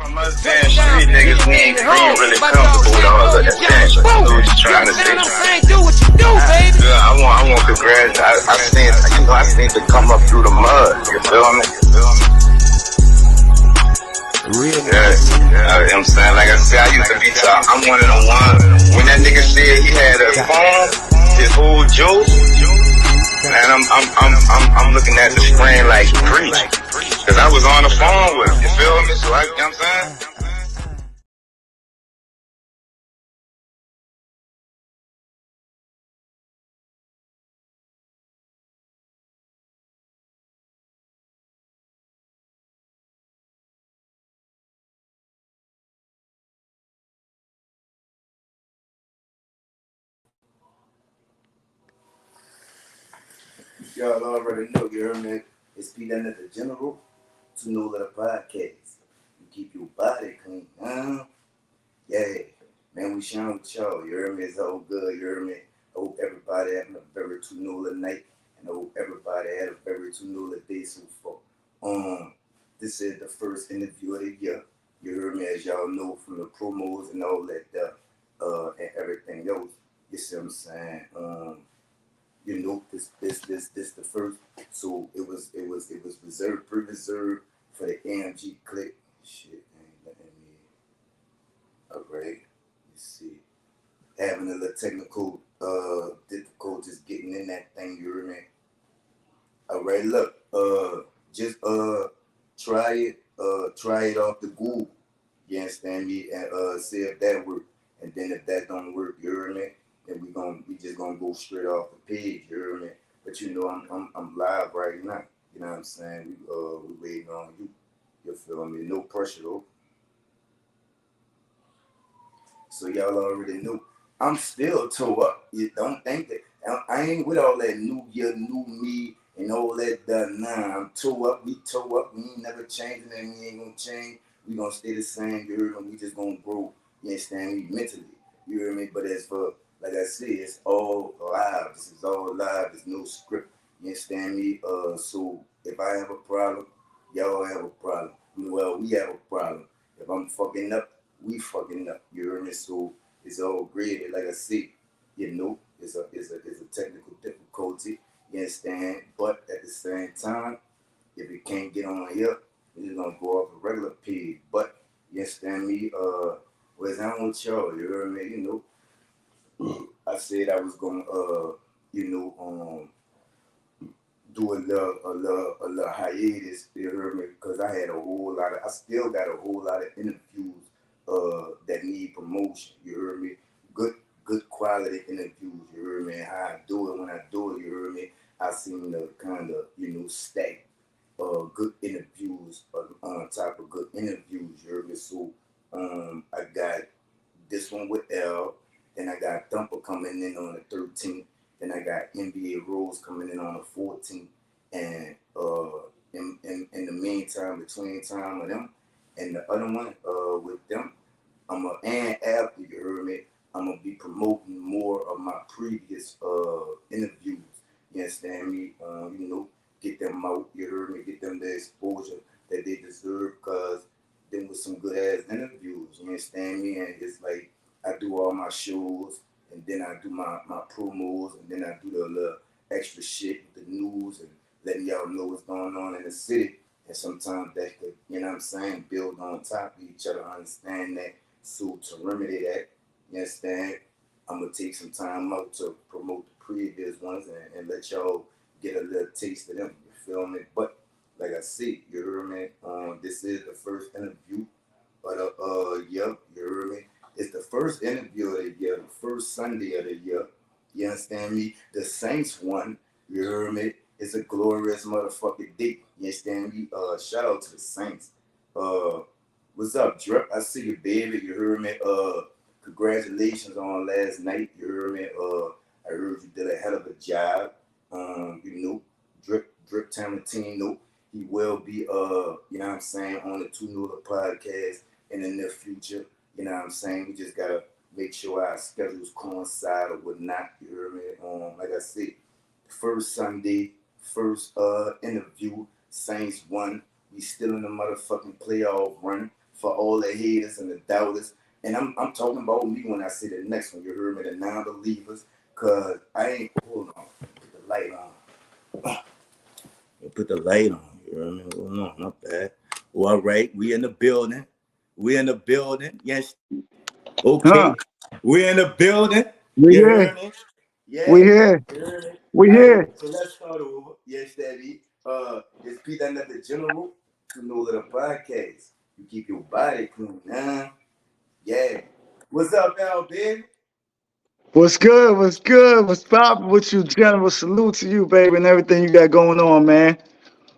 I'm not saying street niggas, we ain't really comfortable with all of that thing. So we just trying to say, do what you do, baby. Yeah, I want congrats. I seen to come up through the mud. You feel me? Real Yeah, I'm saying, like I said, I used to be top. I'm one of the ones. When that nigga said he had a phone, his whole joke, and I'm looking at the screen like preach, cause I was on the phone with him. You feel me? So you know what I'm saying? Y'all already know, you heard me. It's P.NUT the General, to know the podcast. You keep your body clean, huh? Yeah. Man, we sharing with y'all, you heard me? It's all good, you heard me? I hope everybody having a very Tunola night, and I hope everybody had a very Tunola day so far. This is the first interview of the year. You heard me, as y'all know from the promos and all that, and everything else. You see what I'm saying? You know, this the first. So it was reserved, pre-reserved for the AMG click. Shit, ain't letting me. All right, let's see. Having a little technical difficulties getting in that thing. You hear me? All right, look. Just try it off the Google. You understand me? And see if that works. And then if that don't work, you hear me? Then we just gonna go straight off the page, you hear me? But you know I'm live right now. You know what I'm saying? We waiting on you. You feel me? No pressure though. So y'all already know. I'm still toe up. You don't think that I ain't with all that new year, new me, and all that. Nah, I'm toe up. We toe up. We ain't never changing, and we ain't gonna change. We gonna stay the same. You hear me? We just gonna grow. You understand me? Mentally. You hear me? But as for like I said, it's all live. This is all live. There's no script. You understand me? So if I have a problem, y'all have a problem. Well, we have a problem. If I'm fucking up, we fucking up. You hear me? So it's all great. Like I said, you know, it's a technical difficulty. You understand? But at the same time, if it can't get on here, we're just gonna go off a regular page. But you understand me? Where's I want y'all? You hear me? You know. I said I was gonna, do a little hiatus. You heard me? Because I still got a whole lot of interviews, that need promotion. You heard me? Good quality interviews. You heard me? How I do it when I do it. You heard me? I seem to kind of, stack, good interviews on top of good interviews. You heard me? So, I got this one with L. Then I got Thumper coming in on the 13th. Then I got NBA Rose coming in on the 14th. And in the meantime, between time with them and the other one with them, and after you heard me, I'm gonna be promoting more of my previous interviews. You understand me? Get them out. You heard me? Get them the exposure that they deserve, because them was some good ass interviews. You understand me? And it's like, I do all my shows, and then I do my promos, and then I do the little extra shit with the news and letting y'all know what's going on in the city. And sometimes that could, you know what I'm saying, build on top of each other, understand that. So to remedy that, you understand, I'm going to take some time out to promote the previous ones and let y'all get a little taste of them. You feel me? But like I said, you heard me? This is the first interview of the year. You heard me? It's the first interview of the year, the first Sunday of the year. You understand me? The Saints won. You heard me? It's a glorious motherfucking day. You understand me? Shout out to the Saints. What's up, Drip? I see you, baby. You heard me? Congratulations on last night. You heard me? I heard you did a hell of a job. Drip Tamatino. He will be, you know what I'm saying, on the Two Noodle podcast in the near future. You know what I'm saying? We just gotta make sure our schedules coincide or whatnot. You hear me? Like I said, first Sunday, first interview, Saints won. We still in the motherfucking playoff run. for all the haters and the doubters. And I'm talking about me when I say the next one. You heard me, the non-believers. Cause I ain't hold on. Put the light on. Put the light on. You heard me? Hold on, not bad. Well, all right, we in the building. We in the building. Yes. Okay. Huh? We in the building. We You here. heard me? We Yeah. here. You heard me? We All right, here. so let's start over. Yes, Daddy. It's P.NUT the General to know the podcast. You keep your body clean, huh? Yeah. What's up, Al, baby? What's good? What's good? What's poppin' with you? General salute to you, baby, and everything you got going on, man.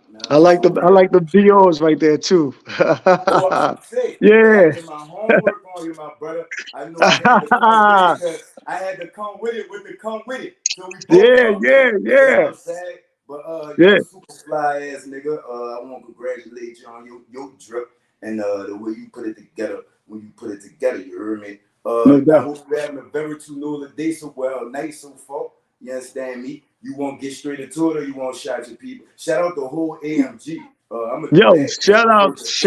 Man, I'm so I real. like the DOs right there too. Oh, I'm sick. Man, I Yeah. did my homework on you, my brother. I know I had to come with it because I had to come with the come with it. So we both Yeah, come with yeah, it. You know what yeah. I'm saying? But you Yeah. a super fly ass nigga. I want to congratulate you on your drip and the way you put it together. When you put it together, you heard me. No I doubt. hope you're having a very too know day so well, night so far. You understand me? You want to get straight into it or you want to shout your people? Shout out the whole AMG. I'm gonna do Yo, that first and foremost.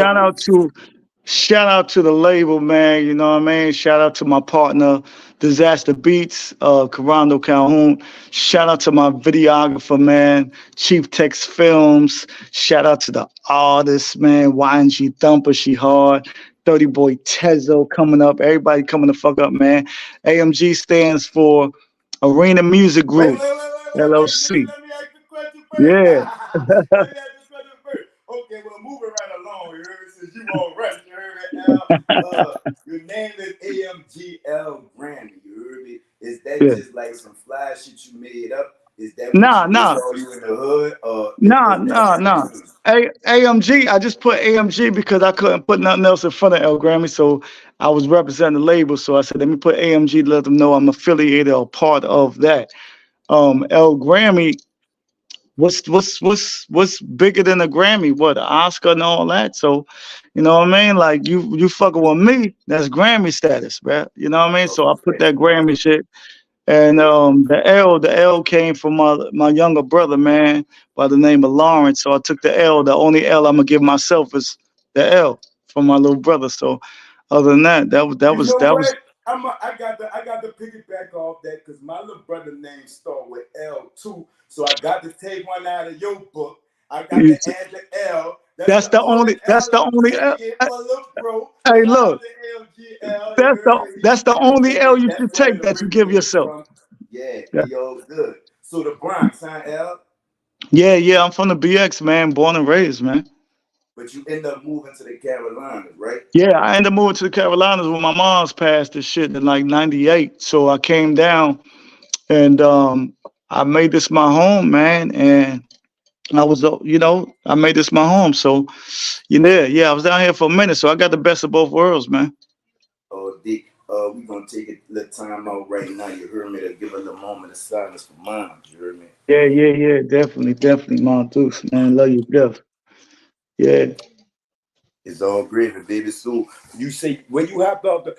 shout out to the label, man. You know what I mean? Shout out to my partner, Disaster Beats, Carando Calhoun. Shout out to my videographer, man, Chief Tex Films. Shout out to the artists, man. YNG Thumper, she hard. 30 Boy Tezo coming up. Everybody coming the fuck up, man. AMG stands for Arena Music Group, Wait. LLC. Let me ask the question first. Yeah. Let me ask the question first. Okay, well, moving right along, you heard me, since you all right, you heard me, Al. Your name is AMGL Grammy, you heard me? Is that Yeah. just like some fly shit you made up? Is that what Nah, you is? nah. Are you in the hood? Or Nah, is that nah, like nah. AMG, I just put AMG because I couldn't put nothing else in front of L Grammy. So I was representing the label. So I said, let me put AMG to let them know I'm affiliated or part of that. L Grammy, what's bigger than a Grammy? What, an Oscar and all that? So, you know what I mean? Like you fucking with me, that's Grammy status, bruh. You know what I mean? So I put Okay, that Grammy shit. And yeah. the L came from my younger brother, man, by the name of Lawrence. So I took the L. The only L I'm gonna give myself is the L from my little brother. So other than that, You know what? I got to piggyback off that because my little brother name start with L too. So I got to take one out of your book. I got to add the L. That's the only that's L the I'm only L. taking for little bro. Hey, Shout out look, to LGL. You heard me? that's the only L you That's should where take it that you give originated yourself. from. Yeah, Yeah, hey, yo, good. So the Bronx, huh, L? yeah. I'm from the BX, man, born and raised, man. But you end up moving to the Carolinas, right? Yeah, I ended up moving to the Carolinas when my mom's passed this shit in like '98. So I came down and I made this my home, man. And I made this my home. So, yeah, I was down here for a minute. So I got the best of both worlds, man. Oh, Dick, we gonna take a little time out right now. You heard me? To give a little moment of silence for mom. You heard me? Yeah, definitely, Montus, man. Love you, death. Yeah, It's all gravy, baby. So you say when you hopped off the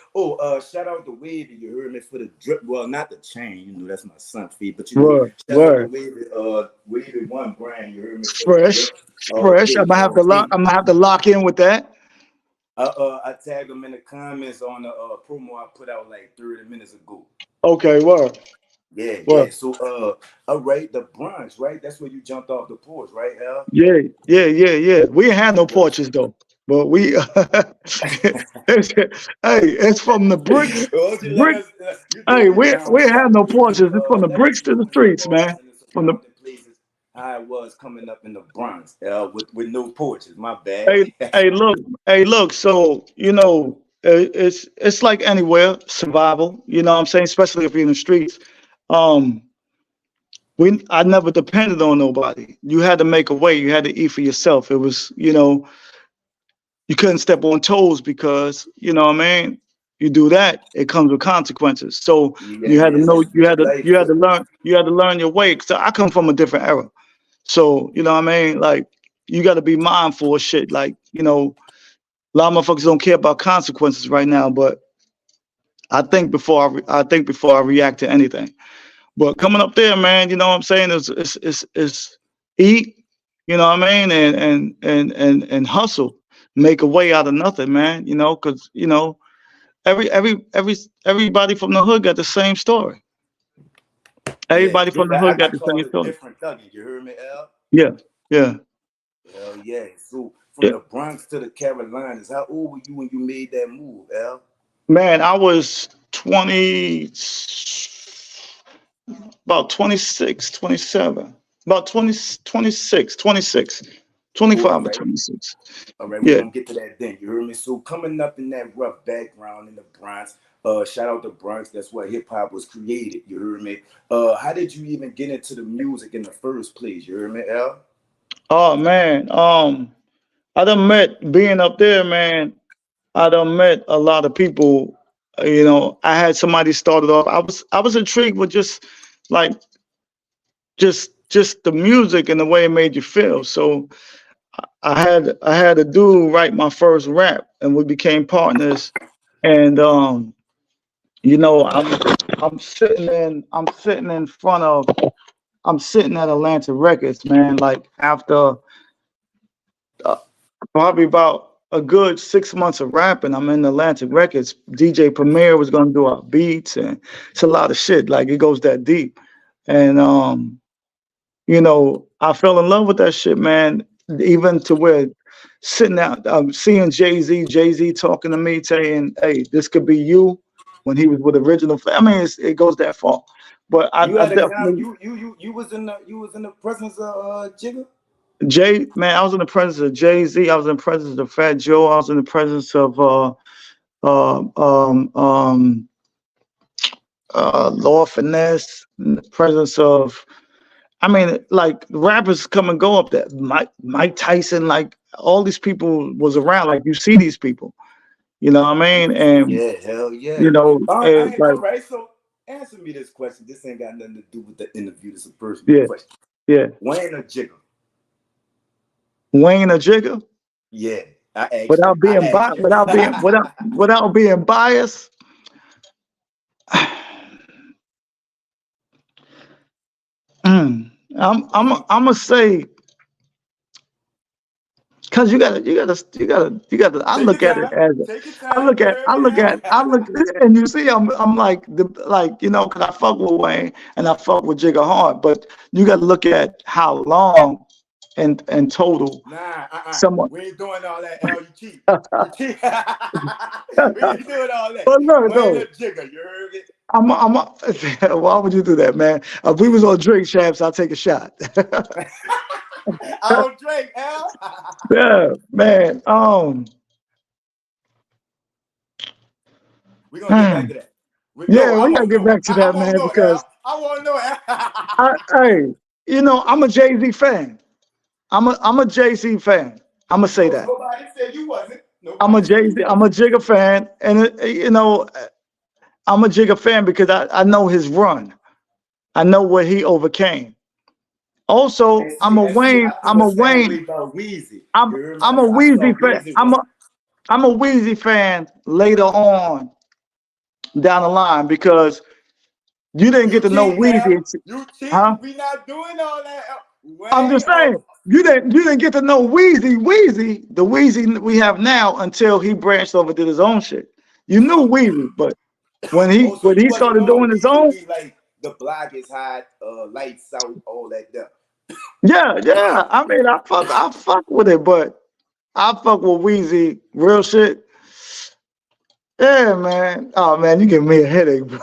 shout out to Wavy, you heard me for the drip. Well, not the chain, that's my son feed, but shout out to word. Wavy one brand, you heard me for the Fresh, drip all fresh. day, all day. I'm gonna have to lock in with that. I tagged him in the comments on the promo I put out like 30 minutes ago. Okay, word, Yeah. word. So all right, the brunch, right? That's where you jumped off the porch, right, Al? Yeah. We ain't had no porches though, but we. It's from the bricks. Well, you let Brick. us, you Hey, told me we down ain't had south. no porches. It's from the Let us bricks to know the in New streets, man. Orleans and the From the surrounding places how it was coming up in the Bronx with no porches. My bad. Hey, look. So it's like anywhere, survival. You know what I'm saying? Especially if you're in the streets. Um, I never depended on nobody. You had to make a way. You had to eat for yourself. It was, you couldn't step on toes because, what I mean. You do that, it comes with consequences. So Yeah, you had to man, know, that's street life. you had to learn your way. So I come from a different era. So you know what I mean? Like you got to be mindful of shit. Like a lot of motherfuckers don't care about consequences right now, but I think before I react to anything. But coming up there, man, you know what I'm saying? Is eat, you know what I mean, and hustle. make a way out of nothing, man. You know, because everybody from the hood got the same story. Yeah, Everybody from the I hood got got the same called a story. different thuggin'. You heard me, L? Yeah, yeah, Hell yeah. So from yeah. the Bronx to the Carolinas, how old were you when you made that move, L? Man, I was 20, about 26, 27, about 20, 26, 26, Oh, all 25 or right. 26. All right, we're Yeah. gonna get to that then. You heard me? So coming up in that rough background in the Bronx, shout out to Bronx, that's where hip hop was created. You heard me? How did you even get into the music in the first place? You heard me, L? Oh man, I done met being up there, man. I done met a lot of people. I had somebody started off. I was intrigued with like just the music and the way it made you feel. So I had a dude write my first rap, and we became partners. And I'm sitting at Atlanta Records, man. Like after uh, probably about a good 6 months of rapping, I'm in Atlantic Records. DJ Premier was gonna do our beats, and it's a lot of shit. Like it goes that deep, and I fell in love with that shit, man. Even to where sitting out, seeing Jay Z talking to me, saying, "Hey, this could be you," when he was with Original. I mean, it goes that far. But You I had a definitely you was in the presence of Jigga? Man, I was in the presence of Jay Z. I was in the presence of Fat Joe. I was in the presence of uh, um, um, Lord Finesse. In the presence of, I mean, like rappers come and go up there. Mike Tyson, like all these people was around. Like you see these people, you know what I mean? And Yeah, hell yeah. All like right, so answer me this question. This ain't got nothing to do with the interview. This is a personal yeah, question. yeah. Wayne or Jigga? Wayne or Jigga, Yeah, I asked you. without being without being biased. I'm gonna say, because you gotta. I Take your look at it time. as Take your time. You heard me? I look, and you see, I'm like, because I fuck with Wayne and I fuck with Jigga hard, but you got to look at how long and total Nah, someone. we ain't doing all that, L. You cheat. You cheat. We ain't doing all that. But look Wayne or though, Jigga, you heard me? why would you do that, man? If we was on drink champs, I'll take a shot. I don't drink, L. Yeah, man. We're gonna get back to that. No, Yeah, I we gotta want to get know. back to I that, want to man, know, because L. I want to know, hey, I'm a Jay Z fan. I'm a Jay Z fan. I'm gonna say that. Nobody said you wasn't. I'm a Nobody said Jay you Z. I'm a wasn't. Jigga fan, and I'm a Jigga fan because I know his run. I know what he overcame. Also, I'm a And see, Wayne. I feel I'm the a same Wayne. way about Weezy. I'm You heard me? I'm a I saw Weezy fan. Weezy I'm run. a Weezy fan later on down the line because you didn't get You to know cheating, Weezy, L. You huh? cheating. We not doing all that. I'm Wayne just or saying you didn't get to know the Weezy we have now until he branched over did his own shit. You knew Weezy, but when he oh, so when you he wasn't started on doing his Weezy own, be like the block is hot, lights out, all that stuff. yeah. I mean, I fuck with it, but I fuck with Weezy real shit. Yeah, man. Oh man, you give me a headache, bro.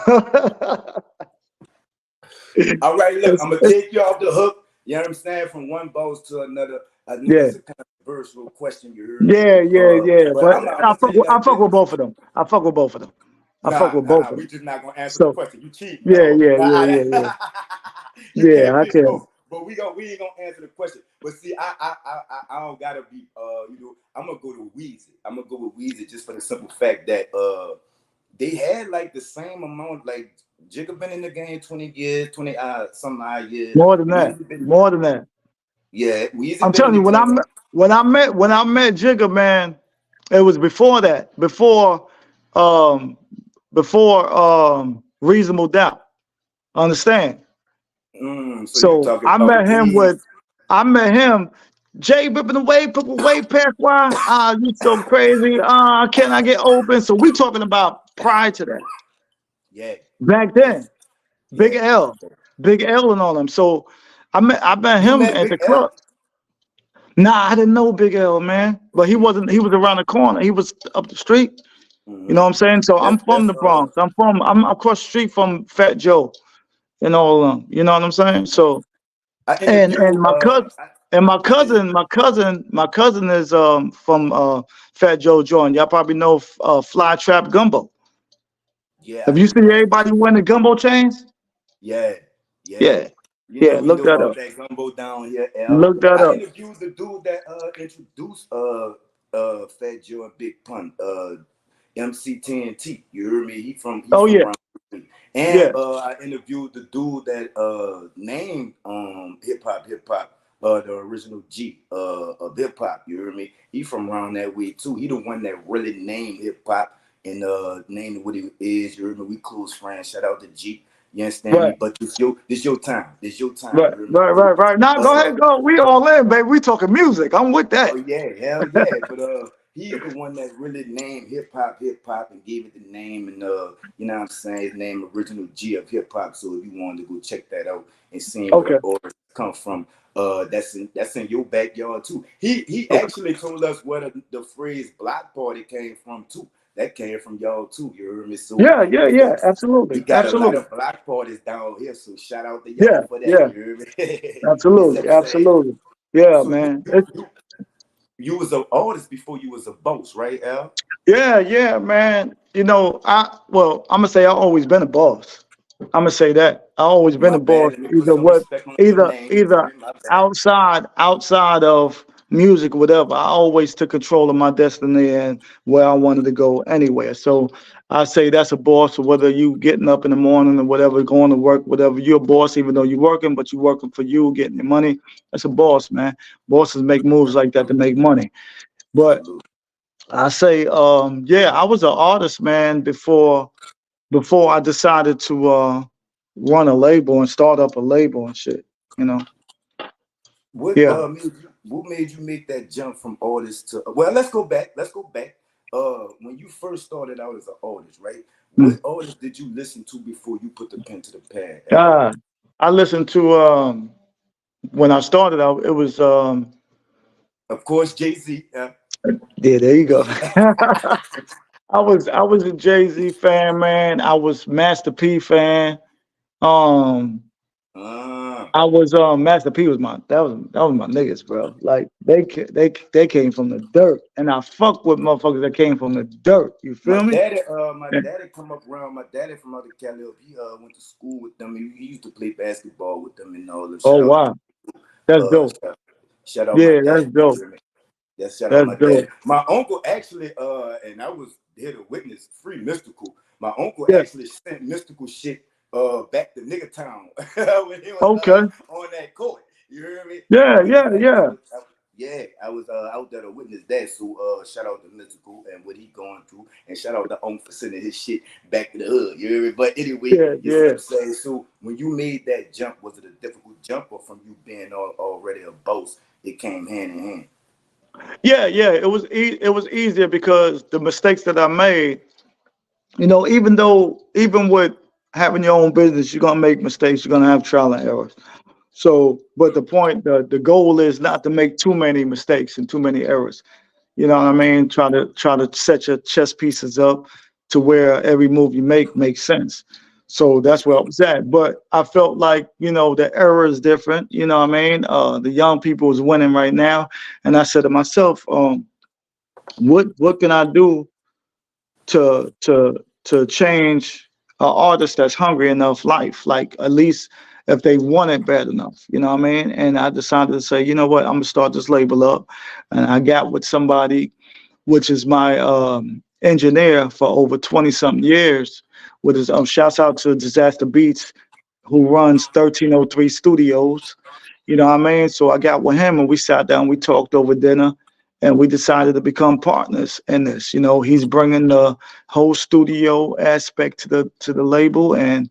All right, look, It's- I'm gonna it's- take you off the hook. You know what I'm saying? From one boss to another. I know yeah, it's a controversial question. You heard me? yeah. But But I'm gonna tell you I like fuck this. with both of them. I fuck with both of them. I fuck Nah, with both of we them. just not gonna answer the So question. You cheating, yeah, dog. yeah. You Yeah, can't I pick can. both. But we ain't gonna answer the question. But see, I don't gotta be I'm gonna go to Weezy. I'm gonna go with Weezy just for the simple fact that they had like the same amount, like Jigga been in the game 20 years, 20 some odd years. More than that. Weezy been More than that. Weezy I'm been in telling the you, game. when I met Jigga, man, it was before that. Um before Reasonable Doubt. Understand? So you So talking about I met him Jay whipping away past why? Ah, you so crazy. Ah, can I get open? So we talking about prior to that. Yeah, Back yeah, then, Big yeah. L, Big L and all them. So I met You him met at Big the L? club. Nah, I didn't know Big L, man. But he Mm, wasn't. He was around the corner. He was up the street. You know mm-hmm. what I'm saying? So I'm from That's the Bronx. I'm across the street from Fat Joe and all of them. You know what I'm saying? So I and interviewed my cousin and I inter- my cousin is from Fat Joe Joint. Y'all probably know Fly Trap Gumbo. yeah, I Have you know seen Fly everybody Trap wearing the Gumbo. gumbo chains? Yeah, yeah. Yeah, You know yeah. we Look know that about up. that gumbo down here, L. Look that I up. interviewed the dude that introduced Fat Joe and Big Pun, MC TNT. You heard me? He's Oh from yeah, around here. And yeah. I interviewed the dude that named hip hop the original G of hip hop. You heard me? He from around that way too. He the one that really named hip hop and named it what it is. You heard me? We close friends. Shout out to G. You understand me? Right, But this your time. This your time. You right, heard me? right, So, right, right. Now go ahead, go. We all in, baby. We talking music. I'm with oh that. yeah, hell yeah. But he's the one that really named hip hop and gave it the name and you know what I'm saying, his name original G of hip hop. So if you wanted to go check that out and seeing where the Okay, origins come from, that's in your backyard too. He okay. actually told us where the phrase block party came from too. That came from y'all too. You heard me? So Yeah, yeah, we yeah. got we Absolutely, got a lot absolutely. of block parties down here. So shout out to Yeah, y'all for that. yeah. You heard me? It's Absolutely, upset. absolutely. Yeah, So man. It's, you was an artist before you was a boss, right, Al? yeah, yeah, man. You know, I'm gonna say I always been a boss. I'm gonna say that I always been My a boss. bad. Let me put Either some what, respect on your either name. You either heard me? My bad. outside of music, whatever. I always took control of my destiny and where I wanted to go anywhere. So I say that's a boss. Whether you getting up in the morning or whatever, going to work, whatever, you're a boss. Even though you're working, but you're working for you, getting your money. That's a boss, man. Bosses make moves like that to make money. But Salute. I say, yeah, I was an artist, man, before I decided to run a label and start up a label and shit. You know, yeah. What made you make that jump from artist to well, let's go back. Let's go back. When you first started out as an artist, right? Mm. What artist did you listen to before you put the pen to the pad, Al? Ah, I listened to when I started out. It was Of course, Jay-Z. yeah. There you go. I was a Jay Z fan, man. I was Master P fan. Um, uh, I was Master P was that was my niggas, bro. Like they came from the dirt, and I fuck with motherfuckers that came from the dirt. You feel me? my Yeah. daddy come up around. My daddy from out of Cali. He went to school with them. He used to play basketball with them and all that. Oh wow, that's dope. Shout out my Yeah, that's dad. You dope. hear me? That shout out That's my dad. dope. My uncle actually, and I was here to witness free mystical. My uncle Yeah. actually sent mystical shit back to nigga town when he was Okay. on that court. You hear me? I Yeah, witnessed yeah, that. yeah. Yeah, I was out there to witness that. So shout out to mystical and what he going through, and shout out to Uncle for sending his shit back to the hood. You hear me? But anyway, Yeah, you see what yeah. I'm saying. So when you made that jump, was it a difficult jump, or from you being already a boss, it came hand in hand? Yeah, yeah. It was easier because the mistakes that I made, even with having your own business, you're gonna make mistakes, you're gonna have trial and errors. So, but the goal is not to make too many mistakes and too many errors. You know what I mean? Try to set your chess pieces up to where every move you make makes sense. So that's where I was at. But I felt like, the era is different. You know what I mean? The young people is winning right now. And I said to myself, what can I do to change an artist that's hungry enough life? Like at least if they want it bad enough, you know what I mean? And I decided to say, you know what, I'm gonna start this label up. And I got with somebody which is my engineer for over 20 something years. With his shouts out to Disaster Beats, who runs 1303 Studios. You know what I mean? So I got with him and we sat down, we talked over dinner, and we decided to become partners in this. He's bringing the whole studio aspect to the label, and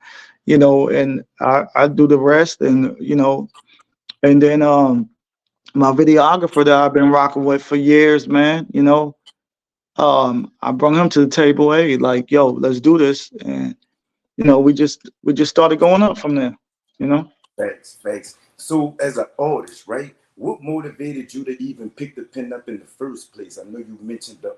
and I do the rest, and and then My videographer that I've been rocking with for years, man. I brought him to the table. Hey, like, yo, let's do this, and we just started going up from there. You know. Facts, facts. So, as an artist, right? What motivated you to even pick the pen up in the first place? I know you mentioned the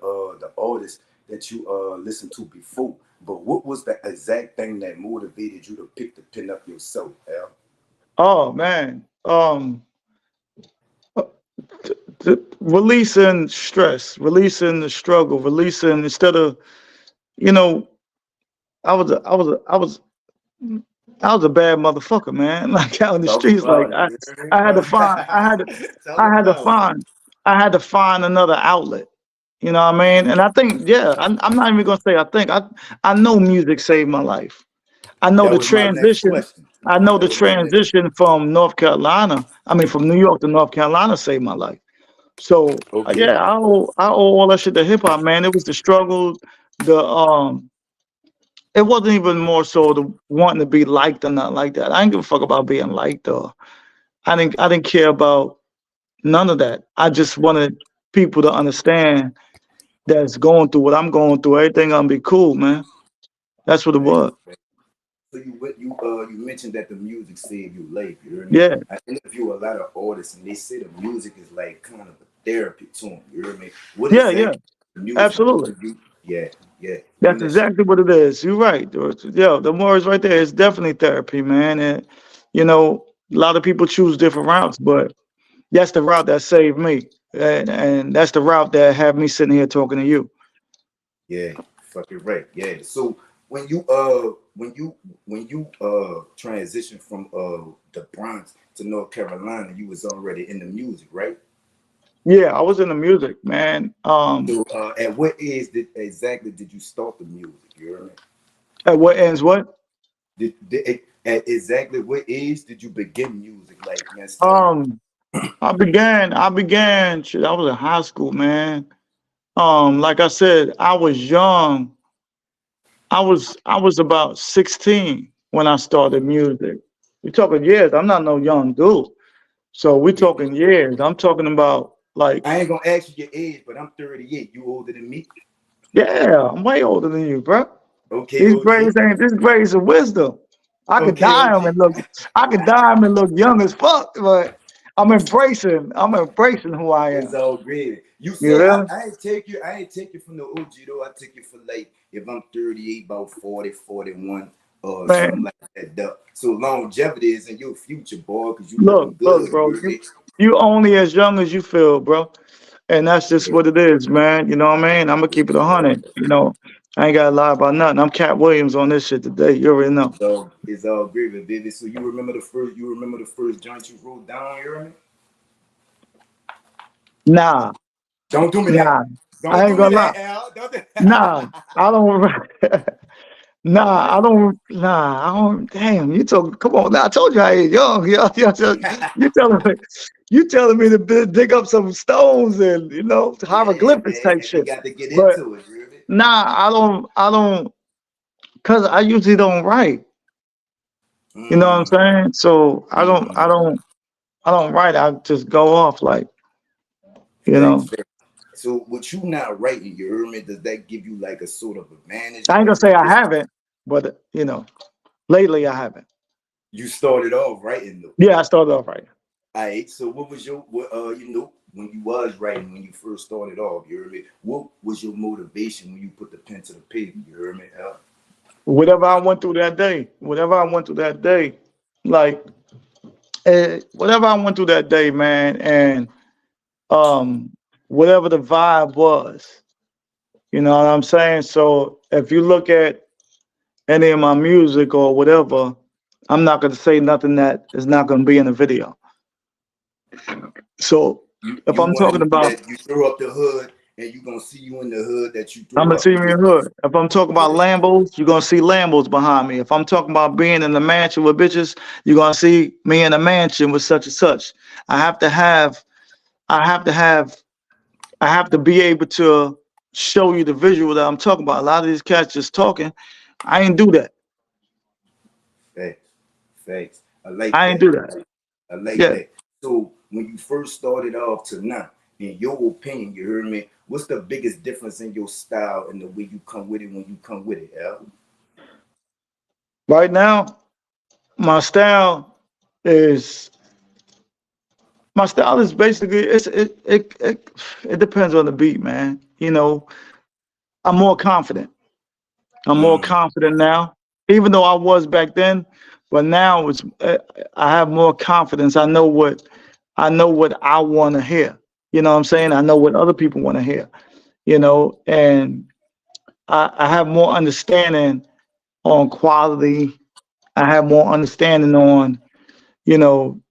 artist that you listened to before, but what was the exact thing that motivated you to pick the pen up yourself, Al? Oh man. Releasing stress, releasing the struggle, releasing instead of you know, I was a, I was a, I was I was a bad motherfucker, man. Like out in the Talk streets, like about it. You heard me? I had to find, Talk I had to about it. find, I had to find another outlet. You know what I mean? And I think, yeah, I'm not even gonna say I know music saved my life. I know That the was my next transition. question. I know That the was my next. transition from North Carolina. I mean, from New York to North Carolina saved my life. So Okay. yeah, I owe all that shit to hip hop, man. It was the struggle, the it wasn't even more so the wanting to be liked or not like that. I didn't give a fuck about being liked or I didn't care about none of that. I just wanted people to understand that's going through what I'm going through. Everything gonna be cool, man. That's what it Facts. was. So you mentioned that the music saved your life. You heard me? Yeah, I interview a lot of artists, and they say the music is like kind of a therapy to them. You heard me? What yeah, yeah. exactly the music do Absolutely. for you? Yeah, yeah. Run That's that shit. exactly what it is. You're right. Yeah, the words right there. It's definitely therapy, man. And a lot of people choose different routes, but that's the route that saved me, and that's the route that had me sitting here talking to you. Yeah, fucking right. Yeah. So when you transition from the Bronx to North Carolina, you was already in the music, right? Yeah, I was in the music, man. So at what age did you start the music? You heard me? At what ends what? At exactly what age did you begin music? Like, man, start. Um, I began. Shit, I was in high school, man. Like I said, I was young. I was about 16 when I started music. We talking years. I'm not no young dude. So we Yeah. talking years. I'm talking about like, I ain't gonna ask you your age, but I'm 38. You older than me? yeah, I'm way older than you, bro. Okay, These okay, grades ain't this grades of wisdom. I could okay, die 'em okay. and look, I could die 'em and look young as fuck, but I'm embracing who I It's am. all great. You You said really? I ain't take you from the OG though. I take you for like if I'm 38, about 40, 41, or something Man, like that. So longevity is in your future, boy, because you looking look, good. You bro. heard You me? you only as young as you feel, bro. And that's just what it is, man. You know what I mean? I'm gonna keep it 100. I ain't gotta lie about nothing. I'm Cat Williams on this shit today. You already know. It's all great, baby. So you remember the first joint you wrote down, you heard me? Nah, Don't do me that. nah. I Don't ain't do me gonna lie. that, Al. Don't do Nah, I don't. Don't do Nah, I that. don't. Nah, I don't. Damn, you told. Come on, now I told you I ain't young. You telling me, to dig up some stones and Yeah, hieroglyphics man. type We shit. got to get But into it, you heard me? nah, I don't. Cause I usually don't write. You know what Mm, I'm saying? So I don't. I mm. don't. I don't write. I just go off like you Facts, know. facts. So with you not writing, you heard me? Does that give you like a sort of advantage? I ain't Like gonna say I it's, haven't, but lately I haven't. you started off writing though. Yeah, I started off right. Alright, so what was your when you was writing when you first started off, you heard me? What was your motivation when you put the pen to the paper? You heard me? Whatever I went through that day, like whatever I went through that day, man, and um, whatever the vibe was, you know what I'm saying. So if you look at any of my music or whatever, I'm not gonna say nothing that is not gonna be in the video. So if You I'm one of talking them about, that you throw up the hood and you gonna see you in the hood that you I'm threw gonna up. see You me in just the hood. If I'm talking about yeah. Lambos, you're gonna see Lambos behind me. If I'm talking about being in the mansion with bitches, you're gonna see me in a mansion with such and such. I have to have, I have to have, I have to be able to show you the visual that I'm talking about. A lot of these cats just talking. I ain't do that. Facts. Facts. I like I ain't that. do that. I like Yeah. that. So when you first started off to now, in your opinion, you heard me, what's the biggest difference in your style and the way you come with it when you come with it, Al? Right now, my style is my style is basically it depends on the beat, man. You know, I'm more confident. I'm more Mm, confident now, even though I was back then. But now I have more confidence. I know what I want to hear. You know what I'm saying? I know what other people want to hear. You know, and I have more understanding on quality. I have more understanding on, you know,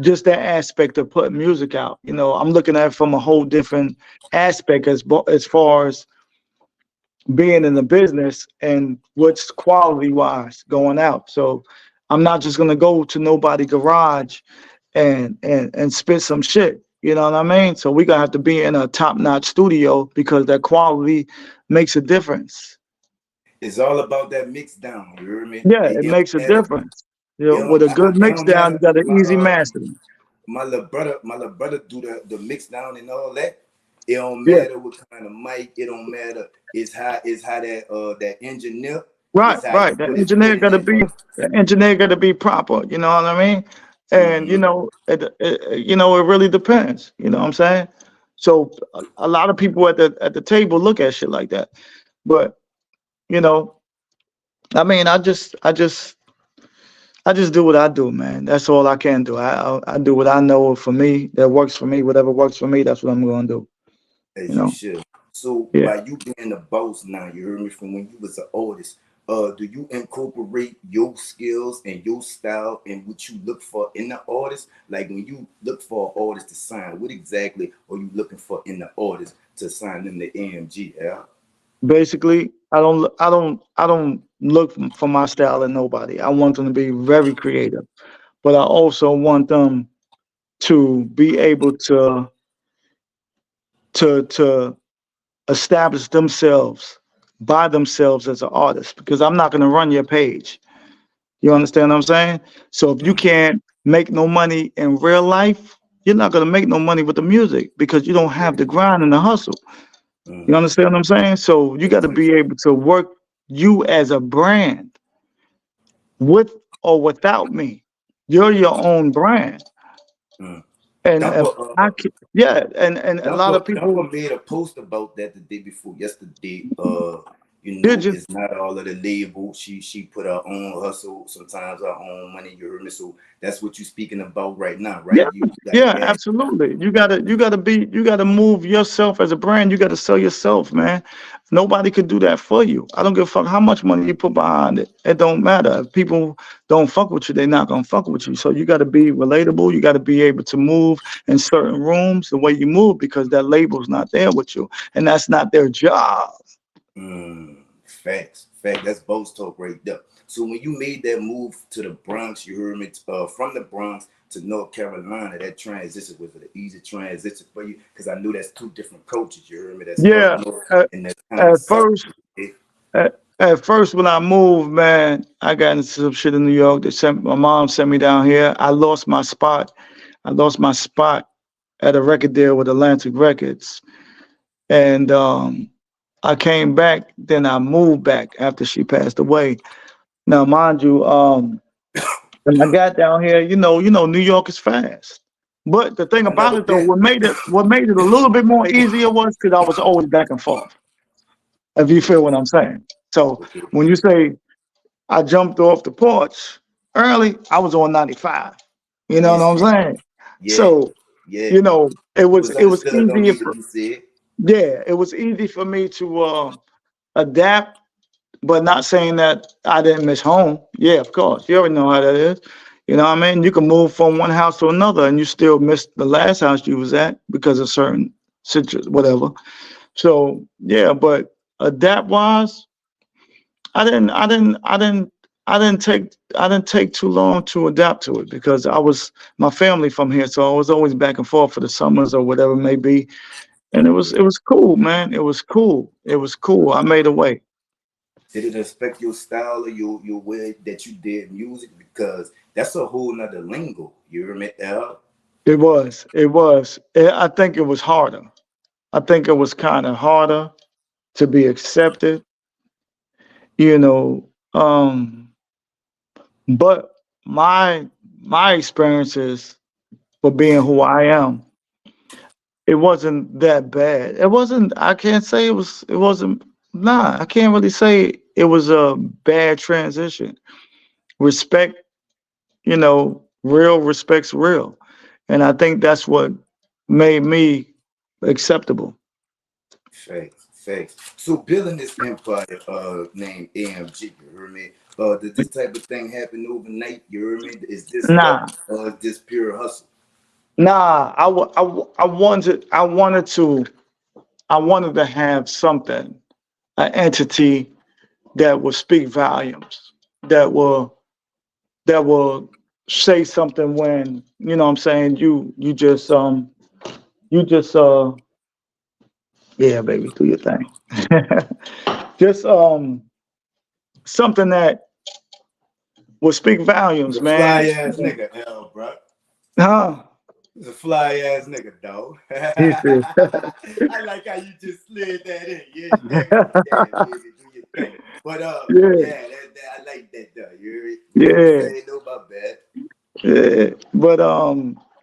just that aspect of putting music out. You know, I'm looking at it from a whole different aspect as far as being in the business and what's quality wise going out. So I'm not just gonna go to nobody garage and spit some shit. You know what I mean? So we gonna have to be in a top notch studio because that quality makes a difference. it's all about that mix down. You hear me? Yeah, it It makes a don't matter. difference. You know, with a good It mix don't down, you matter. got an easy mastering. My little brother do the mix down and all that. It don't Yeah, matter what kind of mic. It don't matter. It's how that engineer. right, It's how he right. The put his engineer foot in got to that be mother. the engineer got to be proper. You know what I mean? And Mm-hmm. you know, it really depends. You know what I'm saying? So a lot of people at the table look at shit like that, but you know, I mean, I just do what I do, man. That's all I can do. I do what I know for me that works for me. Whatever works for me, that's what I'm going to do. You As you know? should. So Yeah. by you being the boss now, you heard me from when you was an artist. Do you incorporate your skills and your style and what you look for in the artist? Like when you look for an artist to sign, what exactly are you looking for in the artist to sign them the AMG? Yeah. Basically, I don't look for my style in nobody. I want them to be very creative, but I also want them to be able to establish themselves by themselves as an artist because I'm not going to run your page. You understand what I'm saying? So if you Mm, can't make no money in real life, you're not going to make no money with the music because you don't yeah. have the grind and the hustle. You Mm-hmm. understand what I'm saying? So you got to be 100%. able to work you as a brand with or without me. You're your own brand. Mm. And if Dumper, I can, yeah, and a lot of Dumper people made a post about that the day before yesterday. did you. It's not all of the label. She put her own hustle, sometimes her own money. You heard me. So that's what you're speaking about right now, Yeah, right? You got to yeah, gas. absolutely. You gotta move yourself as a brand. You gotta sell yourself, man. Nobody could do that for you. I don't give a fuck how much money you put behind it. It don't matter. If people don't fuck with you, they're not gonna fuck with you. So you gotta be relatable. You gotta be able to move in certain rooms the way you move because that label's not there with you. And that's not their job. Facts, fact. That's boss talk right there. So when you made that move to the Bronx, you heard me from the Bronx to North Carolina. That transition was an easy transition for you because I knew that's two different cultures. You heard me? That's up Yeah. north At, and that's kind of at south. first at first, when I moved, man, I got into some shit in New York. My mom sent me down here. I lost my spot. I lost my spot at a record deal with Atlantic Records, and I came back. Then I moved back after she passed away. Now, mind you, when I got down here, New York is fast. But the thing I about never it though, been. what made it a little bit more easier was because I was always back and forth. If you feel what I'm saying. So Okay. when you say I jumped off the porch early. I was on 95. You know what Yes, I'm you. saying? Yeah, So, yeah. it It was was it was understood. Don't easy need to for be said. yeah, it was easy for me to adapt, but not saying that I didn't miss home. Yeah, of course. You already know how that is. You know what I mean? You can move from one house to another and you still miss the last house you was at because of certain whatever. So yeah, but adapt wise, I didn't I didn't I didn't I didn't take too long to adapt to it because I was my family from here, so I was always back and forth for the summers or whatever it may be. And Yeah. it was cool, man. It was cool. It was cool. I made a way. Did it affect your style or your way that you did music? Because that's a whole nother lingo. You hear me, Al? It was. It was. I think it was harder. I think it was kind of harder to be accepted, you know. But my my experiences for being who I am, it wasn't that bad. It wasn't. I can't say it was. It wasn't. Nah, I can't really say it was a bad transition. Respect, real respect's real, and I think that's what made me acceptable. Facts, facts. So building this empire named AMG, you heard me? Did this type of thing happen overnight? You heard me? Is this luck Nah, or is this pure hustle? nah. I wanted to have something, an entity that will speak volumes, that will that will say something when, what I'm saying, you just yeah, baby, do your thing. Just something that will speak He's volumes, a fly man. ass nigga, L, bro. Huh? He's a fly ass nigga, dog. He said, I like how you just slid that in. Yeah, negative, yeah, baby, do your thing. But yeah, yeah, I like that though. You know what I'm yeah, saying? No, my bad. yeah. But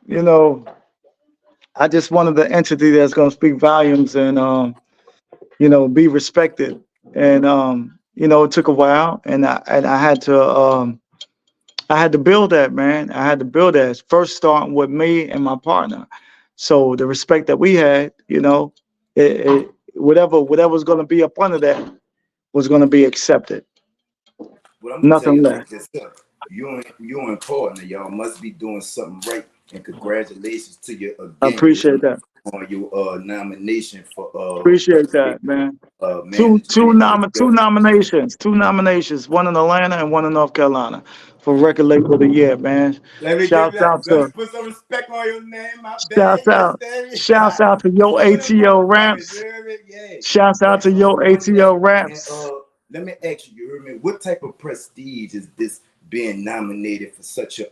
you know, I just wanted the entity that's gonna speak volumes and be respected. And it took a while, and I had to build that, man. I had to build that. First starting with me and my partner. So the respect that we had, whatever's gonna be up under that was gonna be accepted. But I'm gonna tell Nothing you less. like this, you and partner, y'all must be doing something right. And congratulations to you I again, you heard appreciate me, that. on your nomination for Appreciate best that, man. management of Two nominations. Two nominations. One in Atlanta and one in North Carolina for record label of the year, man. Let me give Shouts that. out Let me to put some respect on your name. My bad. shouts You out understand me? shouts out to your Two of them ATO motherfuckers. You raps. heard me? Yeah. Shouts out But to your one ATO thing, and raps. let me ask you. You heard me? What type of prestige is this being nominated for such a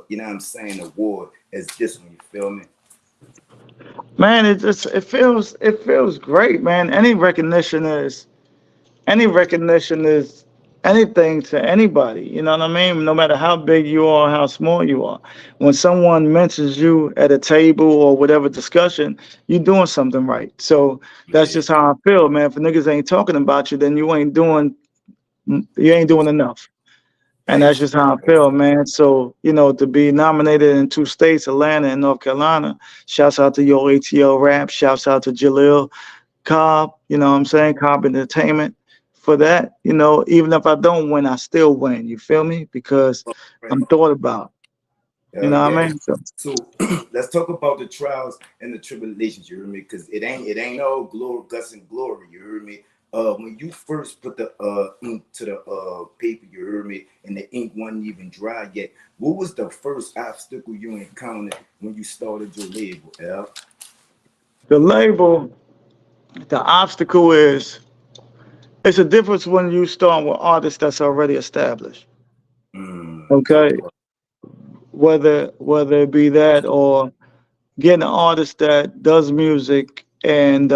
you know what I'm saying, award as this one? You feel me? Man, it feels great, man. Any recognition is anything to anybody. You know what I mean? No matter how big you are, how small you are. When someone mentions you at a table or whatever discussion, you're doing something right. So that's Yeah. just how I feel, man. If niggas ain't talking about you, then you ain't doing enough. And that's Facts. just how I Facts. feel, man. So, to be nominated in two states, Atlanta and North Carolina, shouts out to your ATL rap, shouts out to Jaleel Cobb, you know what I'm saying? Cobb Entertainment for that. Even if I don't win, I still win. You feel me? Because Right. I'm thought about. You Hell know what I yeah. mean? So So let's talk about the trials and the tribulations. You heard me? Because it ain't all glory, guts and glory. You heard me? When you first put the ink to the paper, you heard me, and the ink wasn't even dry yet. What was the first obstacle you encountered when you started your label, L? the label, the obstacle is it's a difference when you start with artists that's already established. Talk Okay. about Whether it be that or getting an artist that does music and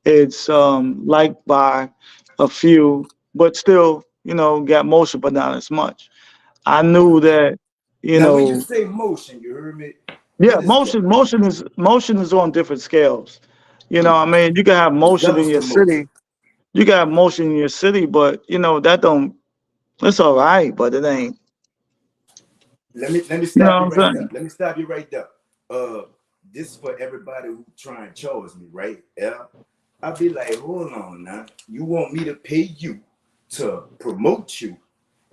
it's liked by a few, but still, got motion, but not as much. I knew that, you now when you know, say motion, you heard me. yeah, What is that? motion is on different scales. You know what I mean? You can have What motion in levels your to motion? city. You can have motion in your city, but that don't it's all right, but it ain't. Let me You know stop you what right I'm there. saying? Let me stop you right there. Uh, this for everybody who try and charge me, right? Yeah. I'll be like, hold on now. You want me to pay you to promote you,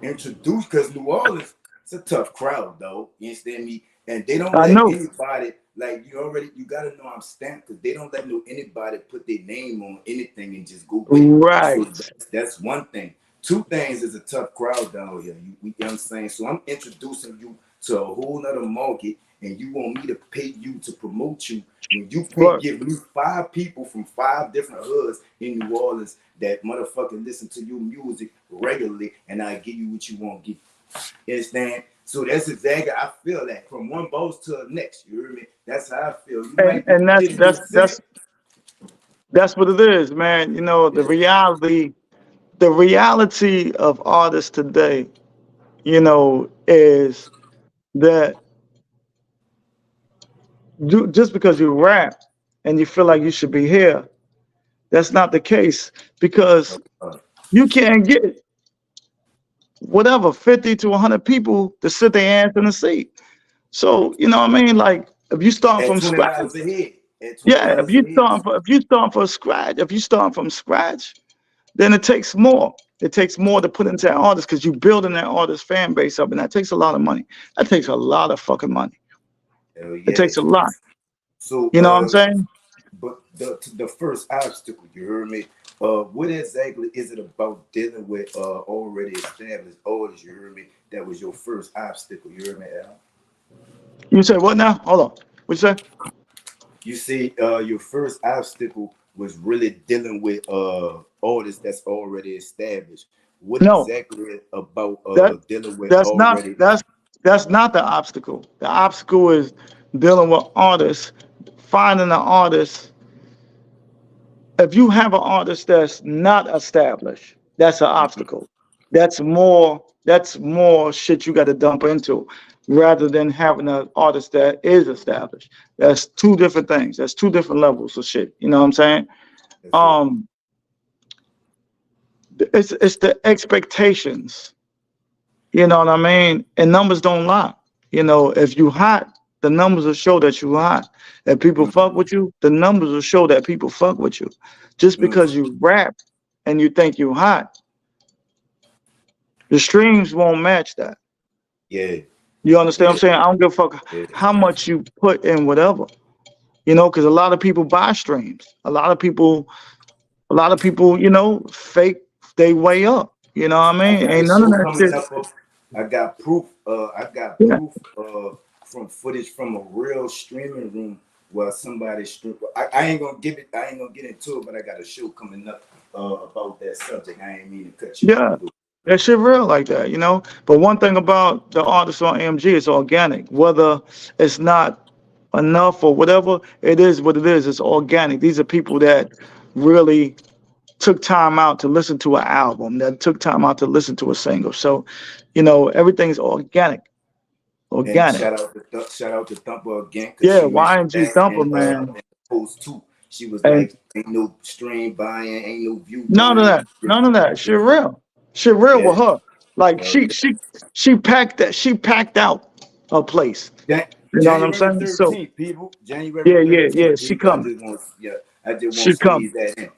introduce, because New Orleans, it's a tough crowd though. You understand me? And they don't I let know. anybody, like you gotta know I'm stamped, because they don't let anybody put their name on anything and just go with it. So Right. that's one thing. Two things is a tough crowd down here. You know what I'm saying? So I'm introducing you to a whole nother market, and you want me to pay you to promote you when you But give me five people from five different hoods in New Orleans that motherfucking listen to your music regularly, and I give you what you want to give. You understand? So that's exactly I feel that from one boss to the next. You hear me? That's how I feel. You and might be that's getting that's yourself. that's that's what it is, man. You know, Yeah. the reality of artists today, you know, is that just because you rap and you feel like you should be here, that's not the case because Uh, you can't get whatever 50 to 100 people to sit their ass in the seat. So, you know what I mean? Like, if you start at from scratch, $20 a head. At twenty yeah, dollars a head. if you start from scratch, then it takes more. It takes more to put into that artist because you're building that artist fan base up, and that takes a lot of money. That takes a lot of fucking money. Hell It yeah. takes a lot. So You know what I'm saying? but the first obstacle, you heard me. What exactly is it about dealing with already established artists? You heard me. That was your first obstacle. You heard me, Al. You say what now? Hold on. What you say? You see, your first obstacle was really dealing with artists that's already established. What No, exactly about that dealing with that's not already? that's not the obstacle. The obstacle is dealing with artists, finding an artist. If you have an artist that's not established, that's an obstacle. That's more shit you got to dump into rather than having an artist that is established. That's two different things. That's two different levels of shit. You know what I'm saying? Yes, sir. Um, it's the expectations. You know what I mean? And numbers don't lie. You know, if you hot, the numbers will show that you hot. If people fuck Mm-hmm. with you, the numbers will show that people fuck with you. Just because Mm-hmm. you rap and you think you hot, the streams won't match that. Yeah, You understand what I'm yeah, saying? I don't give a fuck yeah. how much you put in whatever. You know, because a lot of people buy streams. A lot of people, fake they way up. You know what I I mean? got a Ain't none of show that coming shit. up. I got proof. I got Yeah. proof from footage from a real streaming room where somebody stream. I ain't gonna give it. I ain't gonna get into it. But I got a show coming up about that subject. I ain't mean to cut you off. Yeah. That shit real like that, you know. But one thing about the artists on AMG, it's organic. Whether it's not enough or whatever, it is what it is. It's organic. These are people that really took time out to listen to an album, that took time out to listen to a single. So, everything's organic. And Organic. shout out to Thumper again because Yeah, she mentioned YNG that Thumper, man. in the post too. She was And like, "Ain't no stream buying, ain't no view none of buying." that. None of that. Shit real. Shit real Yeah, with her. Like hell yeah. she packed out her place. You know what I'm January saying? So 13th, people. January yeah, yeah, yeah. 13th, She people. coming. I just want She to coming. squeeze that in.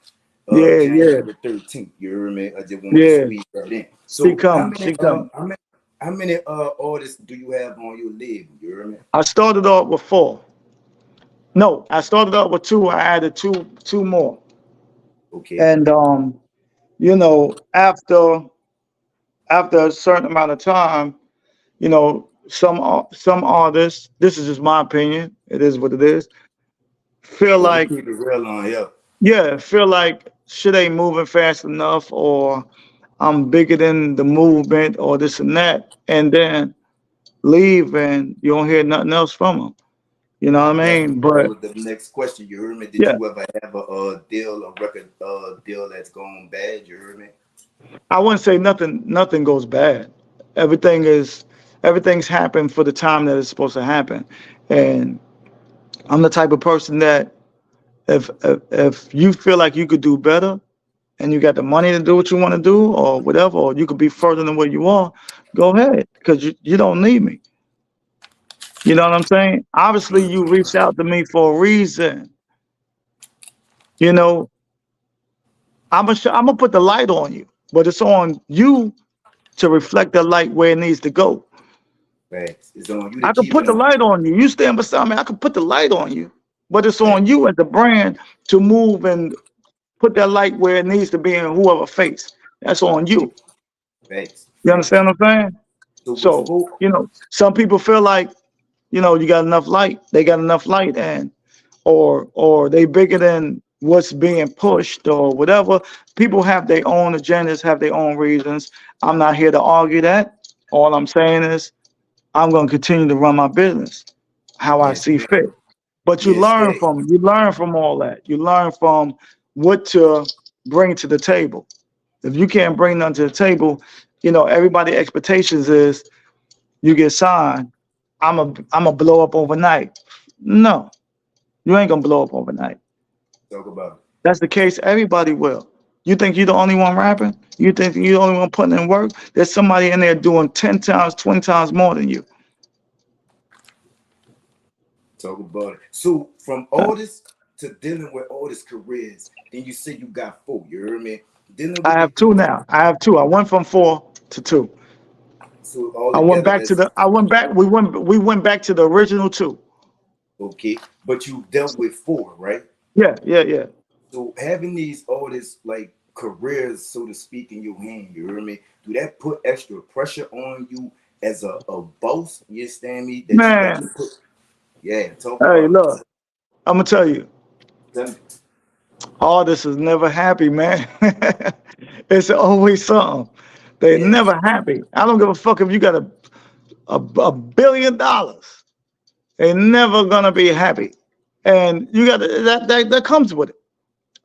Yeah, yeah, January 13th. You hear me? I just want to yeah. squeeze that in. She So coming. She coming. how many artists do you have on your label? You hear me? I started off with four. No, I started off with two. I added two more. Okay. And after a certain amount of time, some artists, this is just my opinion, it is what it is, feel Well, we like, keep it real on here. yeah, feel like shit ain't moving fast enough, or I'm bigger than the movement, or this and that, and then leave and you don't hear nothing else from them. You know what I mean? That But was the next question. You heard me? Did yeah, you ever have a record deal that's gone bad? You heard me? I wouldn't say nothing goes bad. Everything is everything's happened for the time that it's supposed to happen. And I'm the type of person that if you feel like you could do better and you got the money to do what you want to do or whatever, or you could be further than where you are, go ahead because you don't need me. You know what I'm saying? Obviously, you reached out to me for a reason. You know, I'm gonna put the light on you, but it's on you to reflect the light where it needs to go. Facts. It's on you to I can keep put it the on. light on you. You stand beside me. I can put the light on you, but it's on Facts. you as the brand to move and put that light where it needs to be in whoever face. That's on you. Facts. You Facts. understand what I'm saying? So So, before some people feel like, you got enough light. They got enough light, and or they bigger than what's being pushed or whatever. People have their own agendas, have their own reasons. I'm not here to argue that. All I'm saying is I'm going to continue to run my business how I Yes, see sir. fit. But Yes, sir. you learn from all that. You learn from what to bring to the table. If you can't bring nothing to the table, everybody expectations is you get signed. I'm a blow up overnight. No, you ain't gonna blow up overnight. Talk about it. That's the case. Everybody will. You think you're the only one rapping? You think you're the only one putting in work? There's somebody in there doing 10 times, 20 times more than you. Talk about it. So from all this to dealing with all this careers, and you say you got four, you heard me? Dealing I with the have two industry. now. I have two. I went from four to two. So all I went together back to that's the. I went back. We went back to the original two. okay. But you dealt with four, right? Yeah, yeah, yeah. So having these all this like careers, so to speak, in your hand, you hear me? Do that put extra pressure on you as a boss? You understand me? That you got to Man, put. Yeah, talk hey, about it. look. I'm gonna tell you. Tell me. Artists is never happy, man. It's always something. They're Yes. never happy. I don't give a fuck if you got a $1 billion. They're never gonna be happy, and you got that comes with it.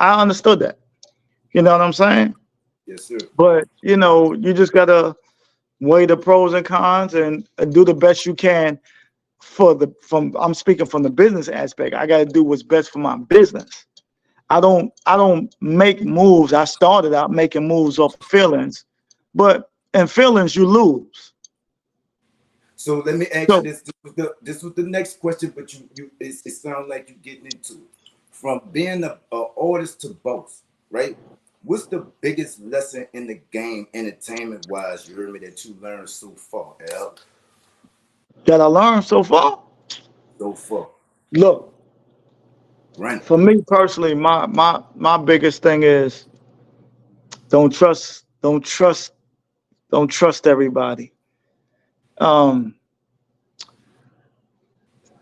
I understood that. You know what I'm saying? Yes, sir. But you just gotta weigh the pros and cons and do the best you can from. I'm speaking from the business aspect. I gotta do what's best for my business. I don't make moves. I started out making moves off of feelings, but in feelings you lose. So let me ask you So this. This was the next question, but it sounds like you're getting into it. From being a artist to boss, right? What's the biggest lesson in the game, entertainment wise, you heard me, that you learned so far, Al? that I learned so far. So far. Look, Run it. for me personally, my biggest thing is don't trust, don't trust, don't trust everybody. Um,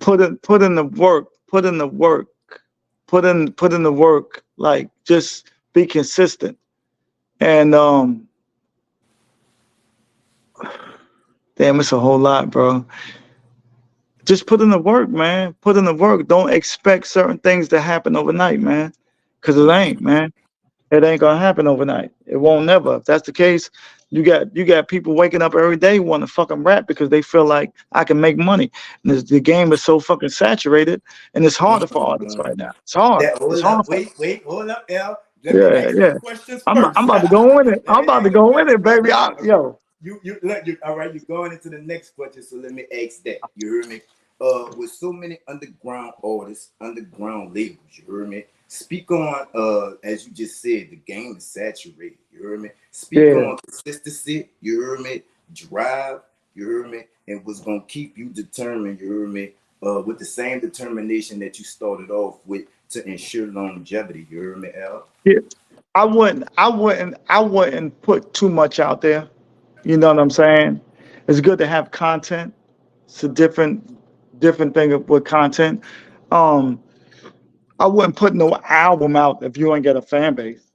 put in the work, put in the work, put in the work. Like just be consistent. And damn, it's a whole lot, bro. Just put in the work, man. Put in the work. Don't expect certain things to happen overnight, man. Cause it Okay. ain't, man. It ain't gonna happen overnight. It won't never. If that's the case, you got people waking up every day wanting to fucking rap because they feel like I can make money. And the game is so fucking saturated, and it's harder for artists Mm. right now. It's hard. That It's hold hard up, for. wait, hold up, L. Let me Yeah, ask yeah. them questions I'm first. about to go in it. Let I'm me about to ask them go in questions. it, baby. Yo, You look, all right, you're going into the next question, so let me ask that. You hear me? With so many underground artists, underground labels, you hear me? Speak on as you just said, the game is saturated, you hear me? Speak yeah. on consistency, you hear me? Drive, you hear me? And what's gonna keep you determined, you hear me? With the same determination that you started off with to ensure longevity, you hear me, Al? Yeah. I wouldn't put too much out there. You know what I'm saying? It's good to have content. It's a different thing with content. Um, I wouldn't put no album out if you ain't got a fan base.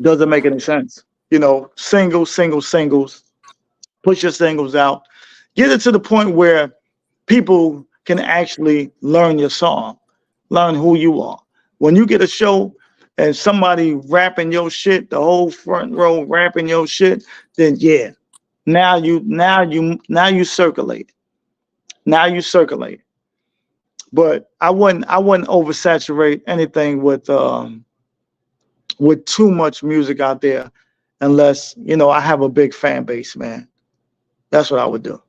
Doesn't make any sense. Singles, singles, singles. Push your singles out. Get it to the point where people can actually learn your song, learn who you are. When you get a show and somebody rapping your shit, the whole front row rapping your shit, then yeah, now you circulate. Now you circulate. But I wouldn't oversaturate anything with too much music out there unless, I have a big fan base, man. That's what I would do.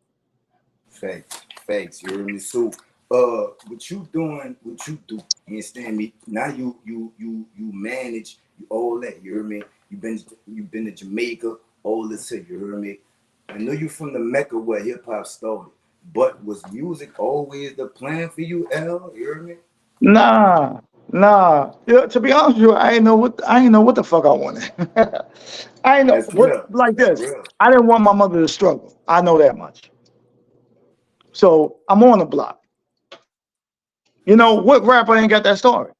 Facts, facts. You hear me? So, what you doing? What you do? You understand me? Now you manage you all that. You hear me? You been to Jamaica, all this here. You hear me? I know you from the Mecca where hip hop started, but was music always the plan for you, L? You hear me? Nah, nah. To be honest with you, I ain't know what the fuck I wanted. I ain't know That's what real. like That's this. real. I didn't want my mother to struggle. I know that much. So I'm on the block. What rapper ain't got that story?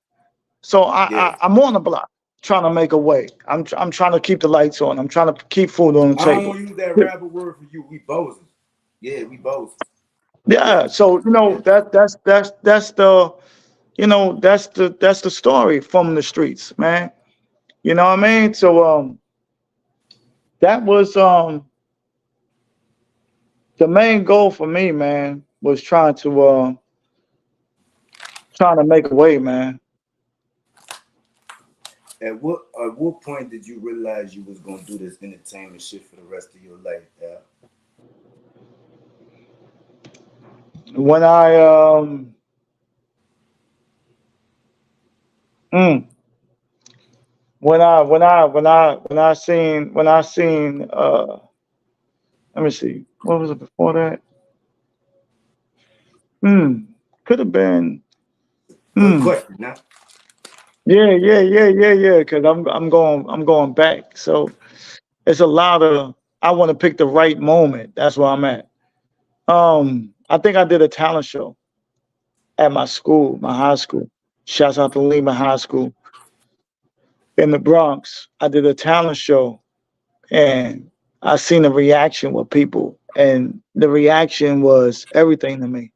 So Yeah. I'm on the block trying to make a way. I'm trying to keep the lights on. I'm trying to keep food on the I don't table. want to use that rapper word for you. We bozos. Yeah, we both. Yeah, Yeah. So yeah. that's the that's the story from the streets, man. You know what I mean? So that was the main goal for me, man, was trying to make a way, man. At what point did you realize you was gonna do this entertainment shit for the rest of your life? Yeah. When I mm, when I seen let me see, what was it before that? Hmm. Could have been Good hmm. question. Now, Yeah. Because I'm going back. So it's a lot of I want to pick the right moment. That's where I'm at. I think I did a talent show at my school, my high school. Shouts out to Lima High School in the Bronx. I did a talent show and I seen the reaction with people, and the reaction was everything to me.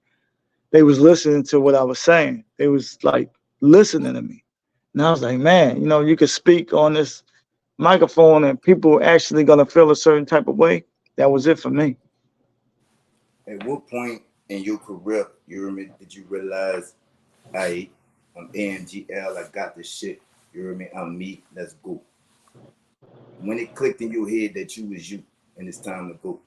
They was listening to what I was saying. They was like listening to me, and I was like, man, you could speak on this microphone and people actually gonna feel a certain type of way. That was it for me. at what point in your career, did you realize, I, I'm AMGL, I got this shit. You hear me? I'm me. Let's go. When it clicked in your head that you was you, and it's time to go.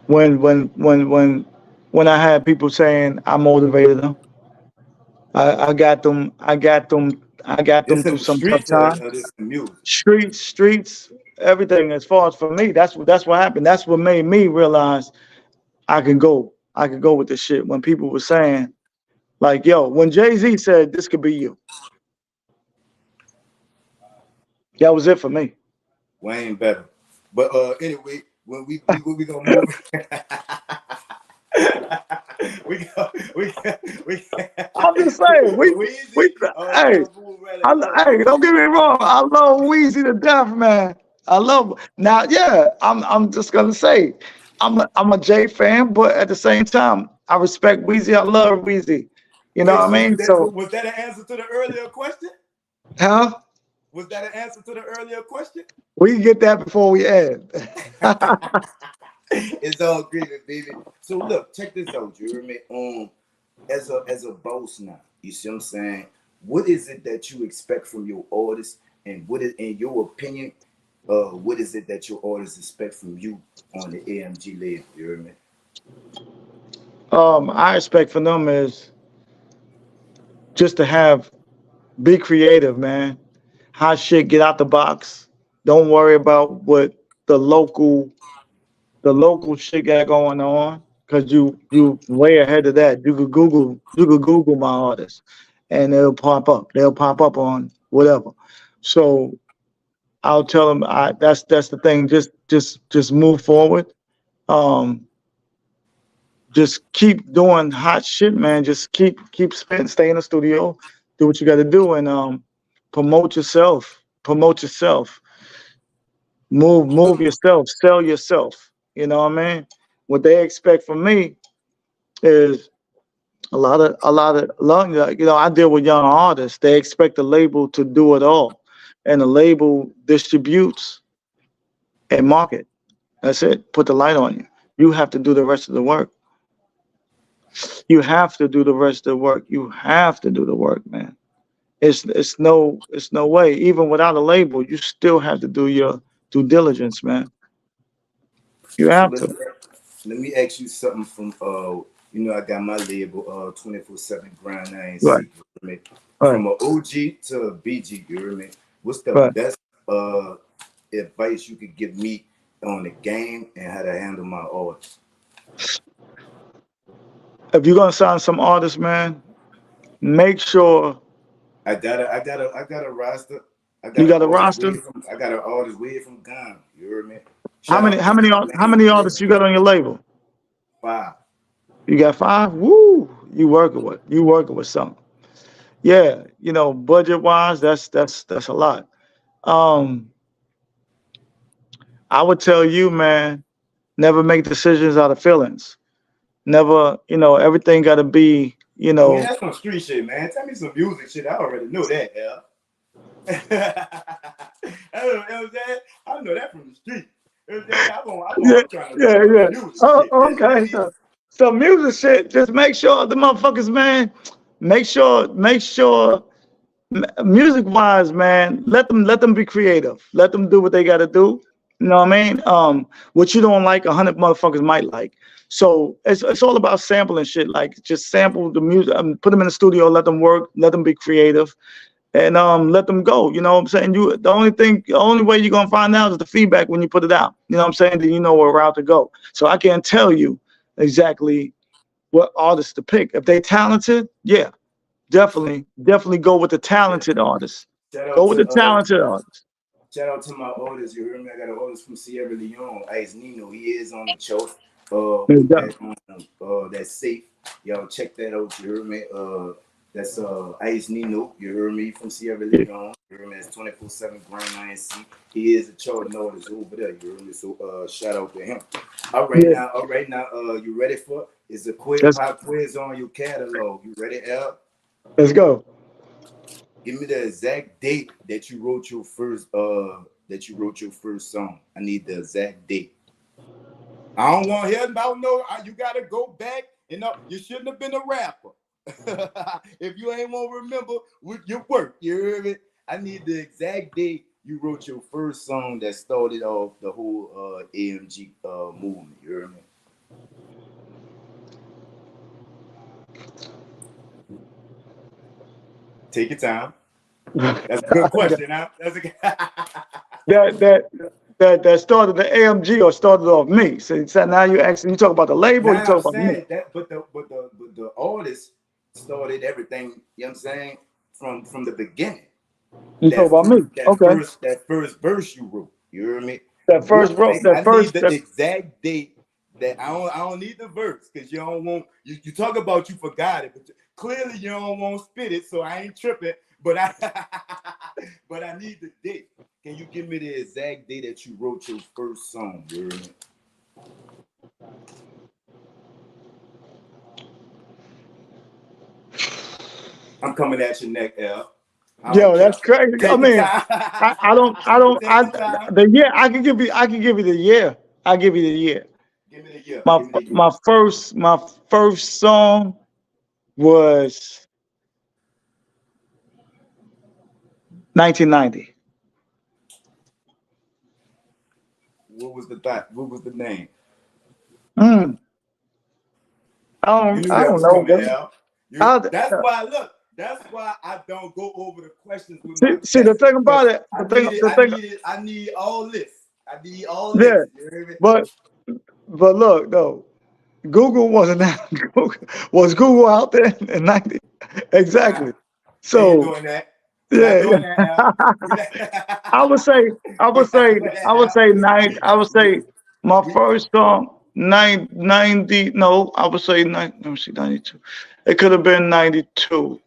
When I had people saying I motivated them, I got them, This through in the some tough streets or times. this in music? Streets, everything. As far as for me, that's what happened. That's what made me realize I could go with this shit. When people were saying like, "Yo," when Jay-Z said this could be you, that was it for me. Wayne better. But anyway, when we gonna move. We I'm just saying, we Weezy. We hey, gonna move right along. hey, don't get me wrong. I love Weezy to death, man. I love now. Yeah, I'm just gonna say, I'm a J fan, but at the same time, I respect Weezy. I love Weezy. You know Wait, what so I mean? So, was that an answer to the earlier question? huh? Was that an answer to the earlier question? We can get that before we end. It's all great, baby. So look, check this out. You hear me? As a boss now, you see what I'm saying? What is it that you expect from your artists, and what is, in your opinion, what is it that your artists expect from you on the AMG label? You hear me? I expect from them is just to be creative, man. Hot shit, get out the box. Don't worry about what the local the local shit got going on, because you way ahead of that. You could Google my artist and it'll pop up. They'll pop up on whatever. So I'll tell them that's the thing. Just move forward. Um, just keep doing hot shit, man. Just keep spitting, stay in the studio, do what you got to do, and promote yourself. Promote yourself. Move yourself. Sell yourself. You know what I mean? What they expect from me is a lot. I deal with young artists. They expect the label to do it all, and the label distributes and market. That's it. Put the light on you. You have to do the rest of the work. You have to do the rest of the work. You have to do the work, man. It's no way. Even without a label, you still have to do your due diligence, man. You So have let to. me let me ask you something from I got my label 24/7 grind Right, INC. You hear me? right, From a OG to a BG, you hear me? What's the right. best advice you could give me on the game and how to handle my artists? If you're gonna sign some artists, man, make sure I got a roster. you got a roster. I got an artist way from Ghana. You hear me? Shout out to How Jermaine many artists Flynn. you got on your label? 5. You got five? Woo! You working with something. Yeah, budget wise, that's a lot. Um, I would tell you, man, never make decisions out of feelings. Never, everything got to be, I mean, that's some street shit, man. Tell me some music shit. I already know that, hell. I know, what I'm saying? I know that from the street. You know what I'm saying? I'm trying to know yeah. music Oh, shit. okay. So music shit, just make sure the motherfuckers, man, make sure, music wise, man, let them be creative. Let them do what they got to do. You know what I mean? What you don't like, 100 motherfuckers might like. So it's all about sampling shit. Like just sample the music, put them in the studio, let them work, let them be creative, and let them go. You know what I'm saying? The only way you're gonna find out is the feedback when you put it out. You know what I'm saying? Then you know what route to go. So I can't tell you exactly what artists to pick. If they talented, yeah, definitely go with the talented artists. Shout Go out with the to talented artists. Shout out to my oldest. You heard me? I got an oldest from Sierra Leone, Ice Nino. He is on the show. With Yeah. that safe. Y'all check that out. You heard me? That's Ice Nino. You heard me from Sierra Leone. You heard me? That's 24/7 Grand INC. He is a charting artist over there. You heard me? So shout out to him. All right now. You ready for it? It's a pop quiz on your catalog. You ready, L? Let's go. Give me the exact date that you wrote your first song. I need the exact date. I don't want to hear about you gotta go back and you shouldn't have been a rapper. If you ain't want to remember with your work, you hear me? I need the exact date you wrote your first song that started off the whole AMG movement. You hear me? Take your time. That's a good question, huh? That's a that started the AMG or started off me. So now you talk about the label, you Now I'm talk about me. saying that, but the artist started everything. You know what I'm saying from the beginning. You talk about me. Okay. That first verse you wrote. You hear me? That first I need the exact date. That I don't need the verse because you don't want you talk about you forgot it, but clearly you don't want to spit it, so I ain't tripping. But I but I need the date. Can you give me the exact date that you wrote your first song? You hear me? I'm coming at your neck, L. Yo, that's crazy. I mean, I don't. The year I can give you the year. I'll give you the year. Give me the year. My first song was 1990. What was the thought? What was the name? I don't know. That's why. Look, that's why I don't go over the questions with my see the thing about it. I need all this. I need all this. Yeah, You hear me? but look though, Google wasn't that. Was Google out there in 90? Exactly. So ain't doing that. Yeah. Doing that, I would say my first song 90. No, I would say 90. Let me see, 92. It could have been 92.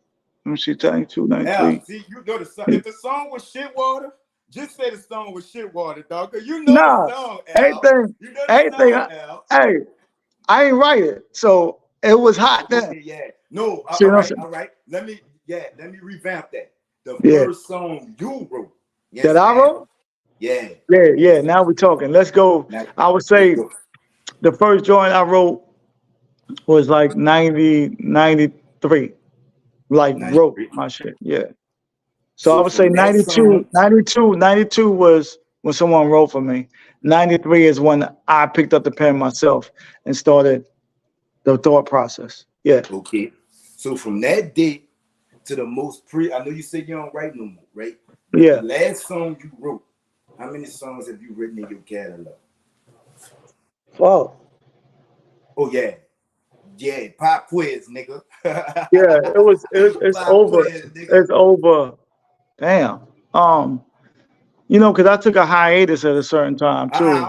Let me see, 92, 93. See, you know the song. If the song was Shitwater, just say the song was Shitwater, dog. Cause you know the song, Al. You know the song, Al. Hey, I ain't write it, so it was hot then. Yeah. No. All right. Let me revamp that. The first song you wrote. Yes, that I wrote? Yeah. Now we're talking. Let's go. I would say the first joint I wrote was like 93. Like 93. Wrote my shit. Yeah. So I would say 92 was when someone wrote for me. 93 is when I picked up the pen myself and started the thought process. Yeah. Okay. So from that date to the most I know you said you don't write no more, right? Yeah. The last song you wrote, how many songs have you written in your catalog? Wow. Oh yeah. Yeah, pop quiz, nigga. Yeah, it's over. It's over. Damn. Because I took a hiatus at a certain time too.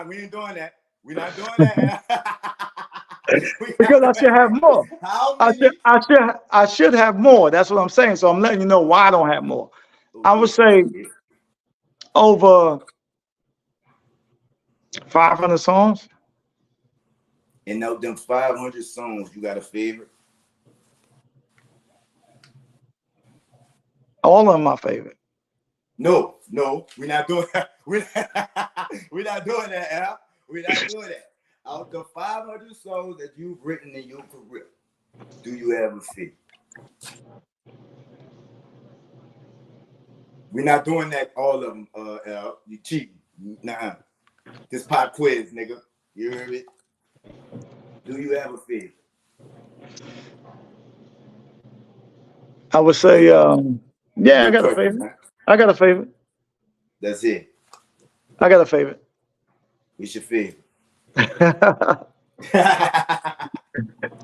We ain't doing that. We're not doing that. Because I should have more. How many? I should have more. That's what I'm saying. So I'm letting you know why I don't have more. Okay. I would say over 500 songs. And out them 500 songs, you got a favorite? All of them my favorite. No, we're not doing that. We're not doing that, Al. We're not doing that. Out the 500 songs that you've written in your career, do you have a favorite? We're not doing that. All of them, Al. You cheating? Nah. This pop quiz, nigga. You heard it? Do you have a favorite? I would say, yeah, I Good got a question, favorite. man. I got a favorite. That's it. I got a favorite. What's your favorite?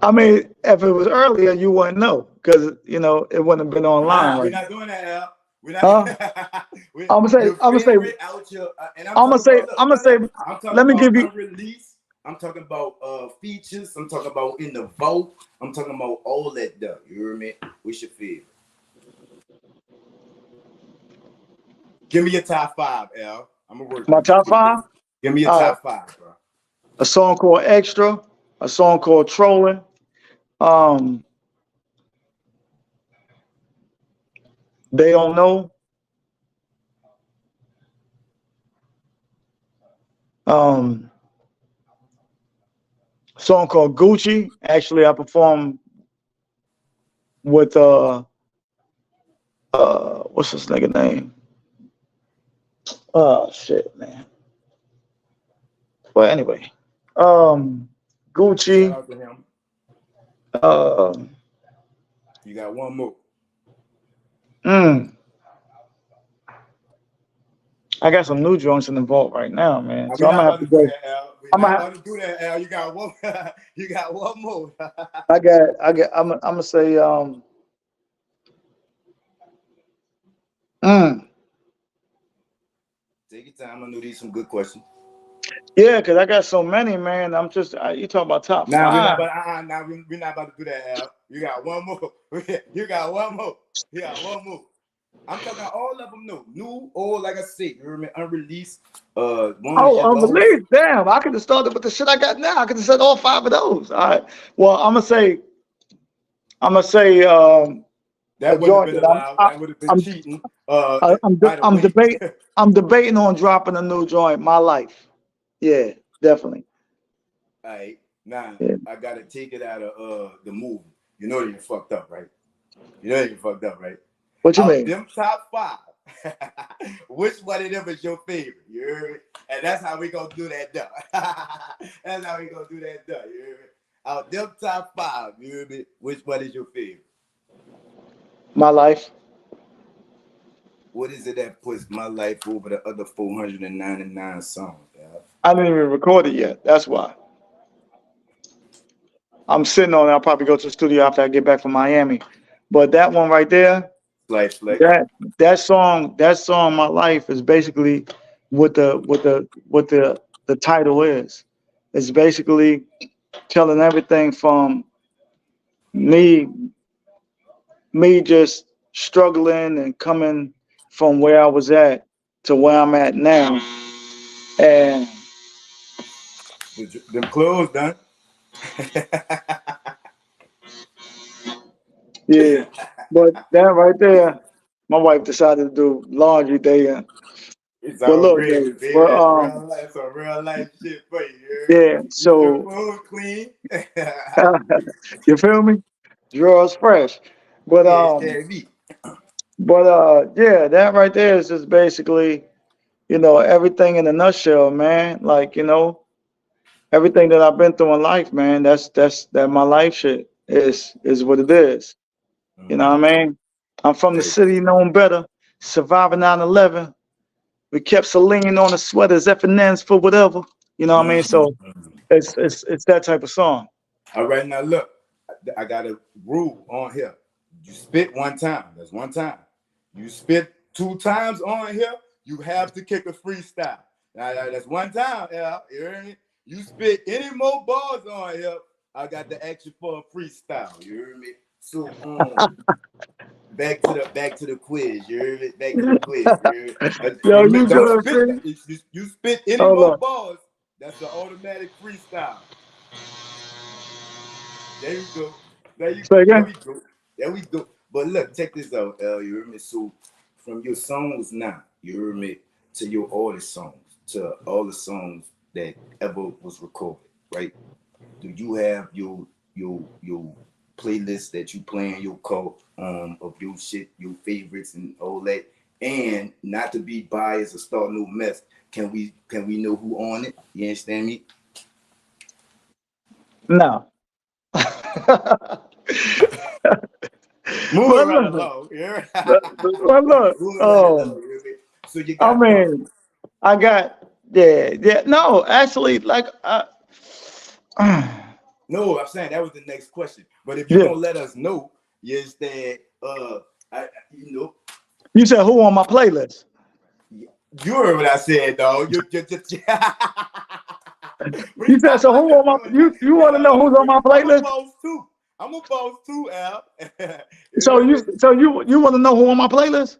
I mean, if it was earlier, you wouldn't know because it wouldn't have been online, We're right? not doing that, Al. We're Huh? not. I'm Your gonna say, favorite out your, and I'm talking about. Look, I'm gonna say. I'm talking Let me about give you. unreleased. I'm talking about features. I'm talking about in the vault. I'm talking about all that stuff. You hear me? What's your favorite? Give me your top 5, Al. I'm gonna work My with you. top 5. Give me your All right. top 5, bro. A song called Extra. A song called Trolling. They Don't Know. Song called Gucci. Actually, I performed with what's this nigga name? Oh shit, man. But anyway, Shout Gucci. out to him. Um, You got one more. I got some new joints in the vault right now, man. So We're I'm not gonna have about to to do go. that, Al. We're I'm not gonna. about to do that, Al. You got one. You got one more. I got. I'm gonna say. Take your time. I know these some good questions. Yeah, because I got so many, man. I'm just. You talking about top Now we're not 5? about. Now we're not about to do that, Al. You got one more. You got one more. You got one more. I'm talking all of them new or like I said, you remember unreleased. Ones Oh, you lost. unreleased. Damn, I could have started with the shit I got now. I could have said all 5 of those. All right. Well, I'm gonna say. That A wouldn't have joint been that allowed. That would have been I'm cheating. I'm By the I'm way. debating. I'm debating on dropping a new joint. My life. Yeah, definitely. All right, now Yeah. I gotta take it out of the movie. You know you fucked up, right? You know you fucked up, right? What you Out mean? them top 5, which one of them is your favorite? You heard me? And that's how we gonna do that done. That's how we gonna do that done. You heard me? Out them top 5, you heard me? Which one is your favorite? My life. What is it that puts my life over the other 499 songs? Yeah? I didn't even record it yet. That's why. I'm sitting on it. I'll probably go to the studio after I get back from Miami. But that one right there, Like flex. that song, My Life is basically what the title is. It's basically telling everything from me me just struggling and coming from where I was at to where I'm at now. And Them clothes done. yeah, but that right there, my wife decided to do laundry day. It's But all look, gravy, though, baby. but That's real life. That's some real life shit for you. You heard me? yeah, Keep your so food clean. you feel me? Drawers fresh. But Yeah, carry me. yeah, that right there is just basically, everything in a nutshell, man. Like, everything that I've been through in life, man. That my life shit is what it is. You know what I mean? I'm from the city known better, surviving 9/11. We kept Celine on the sweaters, F&N's for whatever. You know what I mean? So it's that type of song. All right, now look, I got a rule on here. You spit one time. That's one time. You spit 2 times on here, you have to kick a freestyle. Now that's one time, yeah. You hear me? You spit any more bars on here, I got to ask you for a freestyle. You hear me? So back to the quiz. You hear me? Back to the quiz. You hear me? Yo, you Don't good, spit see? that. You spit any Hold more on. bars. That's the automatic freestyle. There you go. There you So there again, we go. There we go. But look, check this out, you heard me? So from your songs now, you heard me, to your artist songs, to all the songs that ever was recorded, right? Do you have your playlist that you play in your car of your shit, your favorites and all that? And not to be biased or start no mess, can we know who on it? You understand me? no. Moving Well, right look, along. Yeah. well, look. Moving right along. You know. So you I got mean, I got yeah. No, actually, like, no, I'm saying that was the next question. But if you're yeah. gonna let us know, is that you know, You said who on my playlist? you heard what I said, dog. You just You said so. Who on my? You want to know who's on my I'm a playlist? boss too. I'm a boss too, Al. You So heard me? you want to know who on my playlist?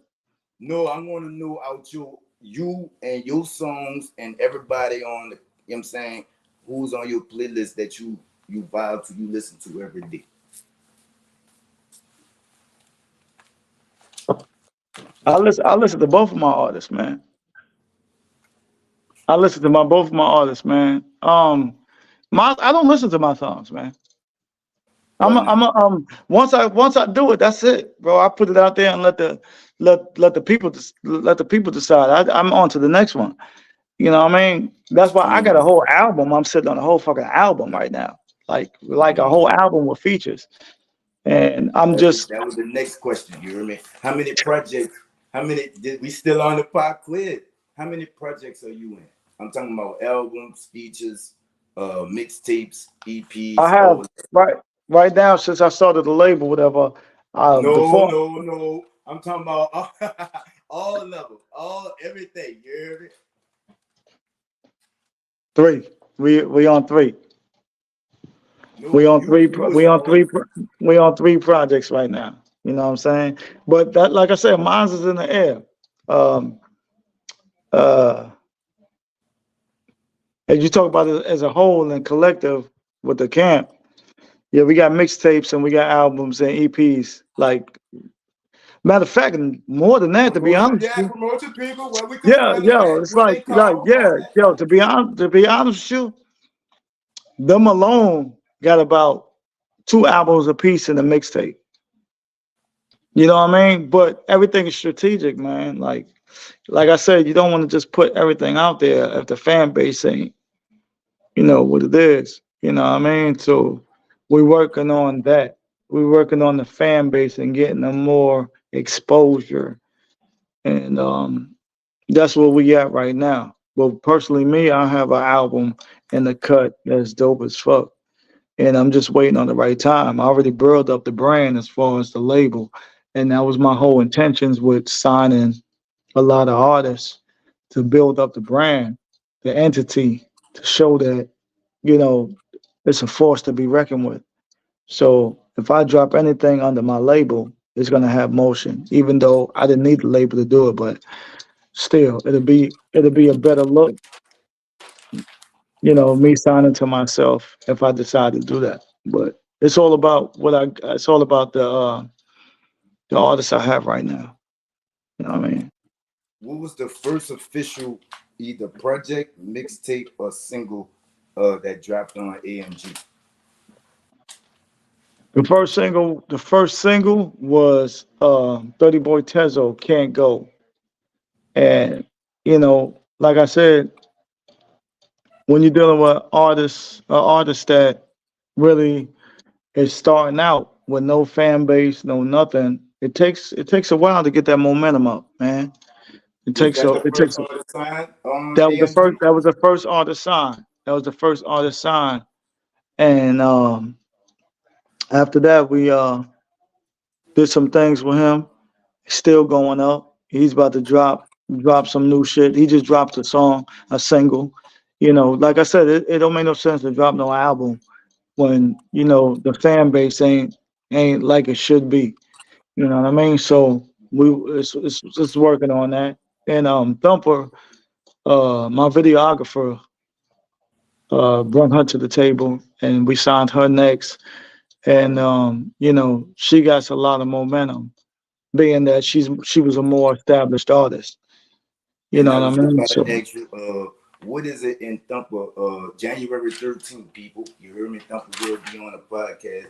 No, I want to know out you and your songs and everybody on the, you know what I'm saying, who's on your playlist that you vibe to, you listen to every day. I listen to both of my artists, man. I listen to my both of my artists, man. My I don't listen to my songs, man. Why not? Once I do it, that's it, bro. I put it out there and let the people let the people decide. I'm on to the next one. You know what I mean? That's why I got a Mm-hmm. whole album. I'm sitting on a whole fucking album right now, like a whole Mm-hmm. album with features. And I'm just That was the next question. You hear me? How many projects? How many did we still on the pot quiz? How many projects are you in? I'm talking about albums, features, mixtapes, I EPs, have all. right now since I started the label, whatever. No, Before no, no. I'm talking about all of them, all everything. You hear me? three, we on three. No, We on you three. you was We on on. three. We on three projects right now. You know what I'm saying? But that, like I said, mine's is in the air. Um, uh, as you talk about it as a whole and collective with the camp, yeah, we got mixtapes and we got albums and EPs. Like, matter of fact, and more than that, to be Promote honest yeah, with you. promote your people where we can Yeah, find them yo, at. it's What they like, call. yeah, yo, to be honest with you, them alone got about two albums a piece in the mixtape. You know what I mean? But everything is strategic, man. Like I said, you don't want to just put everything out there if the fan base ain't, what it is. You know what I mean? So we're working on that. We're working on the fan base and getting them more exposure. And that's where we at right now. But personally, me, I have an album in the cut that's dope as fuck. And I'm just waiting on the right time. I already built up the brand as far as the label. And that was my whole intentions with signing a lot of artists to build up the brand, the entity, to show that, you know, it's a force to be reckoned with. So if I drop anything under my label, it's gonna have motion, even though I didn't need the label to do it, but still it'll be a better look, me signing to myself if I decide to do that. But it's all about it's all about the artists I have right now. You know what I mean? What was the first official either project, mixtape, or single that dropped on AMG? The first single was 30 Boy Tezo, Can't Go. And, like I said, when you're dealing with artists that really is starting out with no fan base, no nothing, it takes a while to get that momentum up, man. It Was takes that a the it first takes a, artist signed on that was the AMG? first that was the first artist sign. That was the first artist sign. And after that we did some things with him. Still going up. He's about to drop some new shit. He just dropped a song, a single. Like I said, it don't make no sense to drop no album when the fan base ain't like it should be. You know what I mean? So it's just working on that. And Thumper, my videographer, brought her to the table, and we signed her next. And she got a lot of momentum, being that she was a more established artist. You And know I what I was just mean? about So to ask you, what is it in Thumper? January 13th, people. You heard me. Thumper will be on a podcast.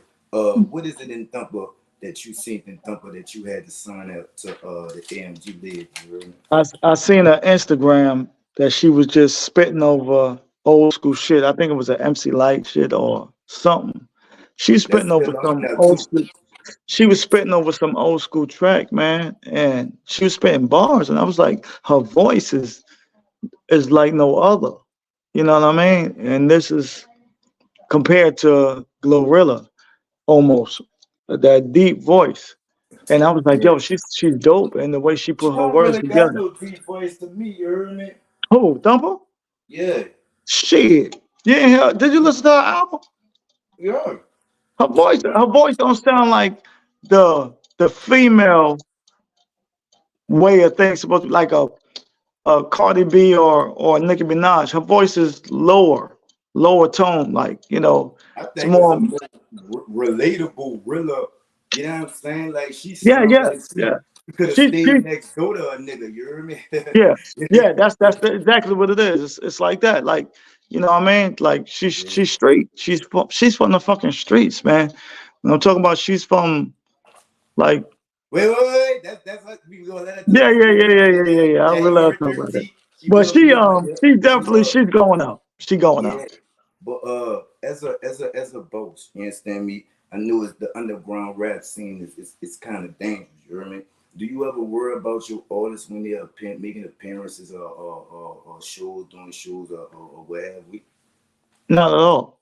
What is it in Thumper that you seen in Thumper that you had to sign up to the AMG lid? You heard me? I seen her Instagram that she was just spitting over old school shit. I think it was an MC Light shit or something. She's That's spitting over still on some now old too. school. She was spitting over some old school track, man, and she was spitting bars, and I was like, her voice is like no other. You know what I mean? And this is compared to Glorilla almost, that deep voice. And I was like, Yeah. yo, she's dope, and the way she She put her don't words really got together. no deep voice to me. You heard me? Who, Thumper? Yeah. Shit. Yeah, did you listen to her album? Yeah. Her voice don't sound like the female way of things supposed to be like a Cardi B or Nicki Minaj. Her voice is lower tone, like, I it's think it's more. a more relatable, realer. You know what I'm saying? Like she Yeah, sounds yeah, like yeah. she could have She stayed next door to a nigga. You heard me? yeah, yeah. Exactly what it is. It's like that. Like, you know what I mean? Like Yeah. she's street. She's from the fucking streets, man. When I'm talking about, she's from like. Wait. That's we gonna let her talk. Yeah, She yeah, gonna yeah, be yeah, on yeah, yeah, yeah. I will let her January talk about that. 13th. She But will she be on. Yeah. she She definitely she's going up. She going yeah. up. But as a boss, you understand me? I know it's the underground rap scene is kind of dangerous. You hear me? Do you ever worry about your artists when they're making appearances or shows, doing shows or what have we? Not at all.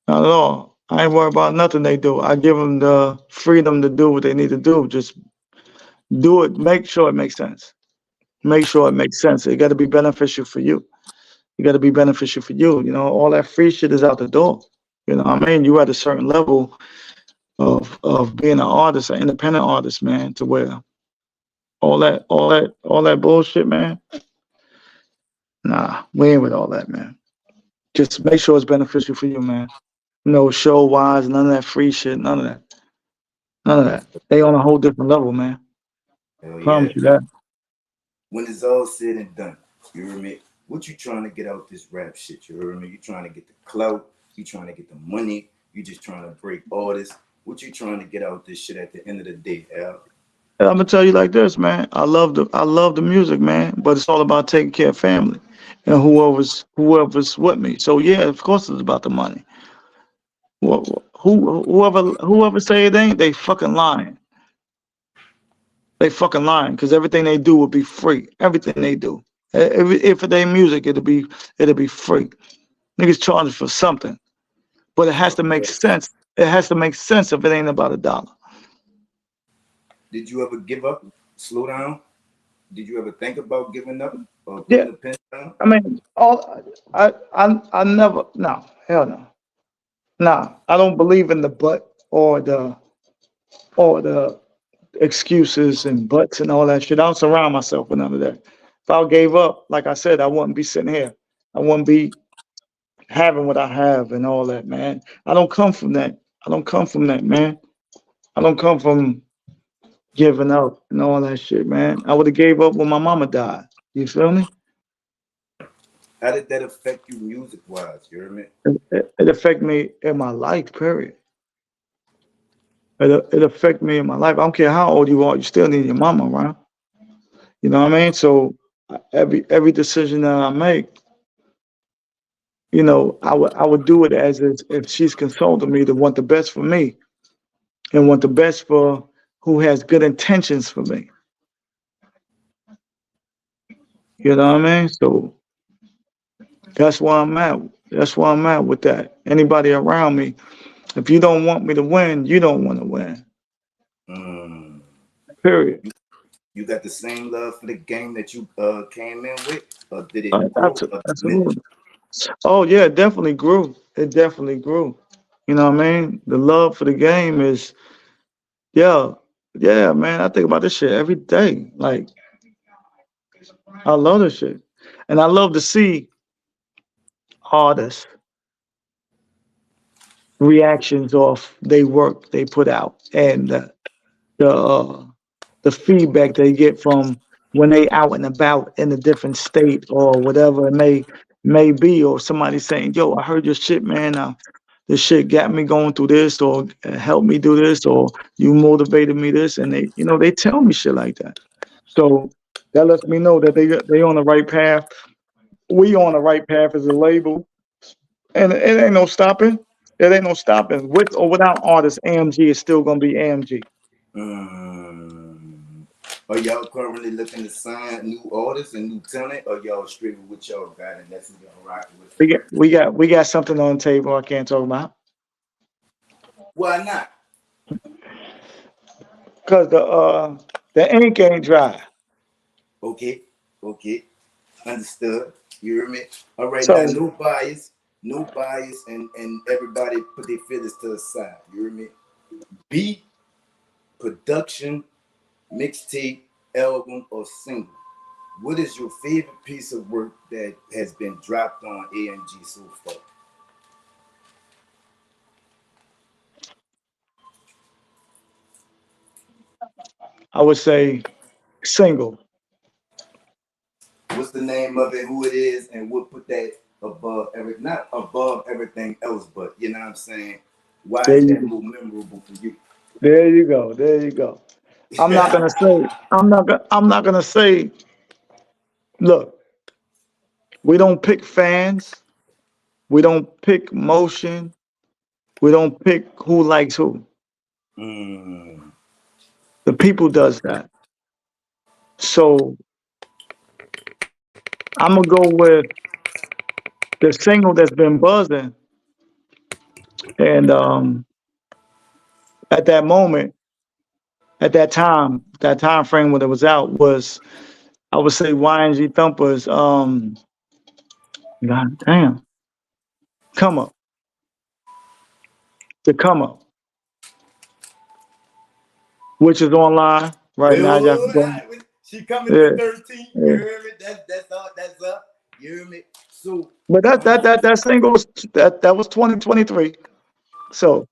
Not at all. I ain't worried about nothing they do. I give them the freedom to do what they need to do. Just do it. Make sure it makes sense. Make sure it makes sense. It got to be beneficial for you. It got to be beneficial for you. All that free shit is out the door. You know what I mean? You at a certain level of being an artist, an independent artist, man, to where all that bullshit, man. Nah, we ain't with all that, man. Just make sure it's beneficial for you, man. No show wise, none of that free shit, none of that. None of that. They on a whole different level, man. Hell Promise yeah. you that. When it's all said and done, you hear me? What you trying to get out this rap shit? You hear me? You trying to get the clout? You trying to get the money? You just trying to break artists? What you trying to get out this shit at the end of the day, Al? And I'm gonna tell you like this, man. I love the music, man. But it's all about taking care of family and whoever's with me. So yeah, of course it's about the money. Whoever say it ain't, they fucking lying. They fucking lying because everything they do will be free. Everything they do. If it ain't music, it'll be free. Niggas charging for something, but it has Of to make course. sense. It has to make sense if it ain't about a dollar. Did you ever give up? Slow down? Did you ever think about giving up or Yeah, putting the pen down? I mean, I never, no, hell no. Nah, I don't believe in the but or the excuses and buts and all that shit. I don't surround myself with none of that. If I gave up, like I said, I wouldn't be sitting here. I wouldn't be having what I have and all that, man. I don't come from that. I don't come from that, man. I don't come from giving up and all that shit, man. I would have gave up when my mama died. You feel me? How did that affect you music wise? You hear me? It affect me in my life, period. It affect me in my life. I don't care how old you are, you still need your mama around. You know what I mean? So every decision that I make, I would do it as if she's consulting me to want the best for me and want the best for who has good intentions for me. You know what I mean? So that's where I'm at. That's where I'm at with that. Anybody around me, if you don't want me to win, you don't want to win. Mm. Period. You got the same love for the game that you came in with, or did it grow or diminish? Absolutely. Oh yeah, it definitely grew. It definitely grew. You know what I mean? The love for the game is, yeah, yeah, man. I think about this shit every day. Like, I love this shit, and I love to see artists reactions off they work they put out, and the uh, the feedback they get from when they out and about in a different state or whatever it may be, or somebody saying, "Yo, I heard your shit, man. This shit got me going through this, or helped me do this, or you motivated me this," and they tell me shit like that. So that lets me know that they on the right path. We on the right path as a label, and it ain't no stopping. It ain't no stopping. With or without artists, AMG is still gonna be AMG. Are y'all currently looking to sign new artists and new talent, or y'all straight with what y'all got and that's what y'all rocking with for now? We got something on the table I can't talk about. Why not? Cause the ink ain't dry. Okay, okay, understood. You hear me? All right, now So no bias, and everybody put their feelings to the side. You hear me? Beat, production, mixtape, album, or single. What is your favorite piece of work that has been dropped on AMG so far? I would say single. What's the name of it, who it is, and what put that above not above everything else, but you know what I'm saying? Why There is you that go. more memorable for you? There you go. There you go. I'm not gonna say. I'm not gonna say. Look, we don't pick fans. We don't pick motion. We don't pick who likes who. Mm. The people does that. So I'm gonna go with the single that's been buzzing, and at that moment, at that time frame when it was out was, I would say, YNG Thumpers. God damn, come up, the come up, which is online right Wait, now. Y'all can go. she coming Yeah, for 13. You yeah. hear me? That's up. That's up. You hear me? So But I'm gonna that single was that was 2023. So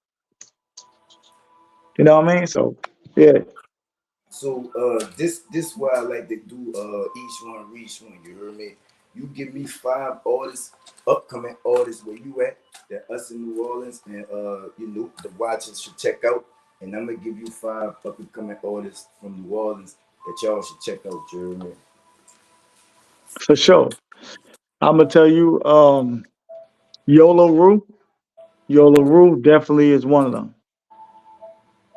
you know what I mean. So yeah. So this why I like to do each one reach one. You heard me? You give me 5 artists, upcoming artists where you at, that us in New Orleans and you know the watchers should check out. And I'm gonna give you 5 up-and-coming artists from New Orleans that y'all should check out. You heard me? For sure. I'm gonna tell you, Yola Rue. Yola Rue definitely is one of them.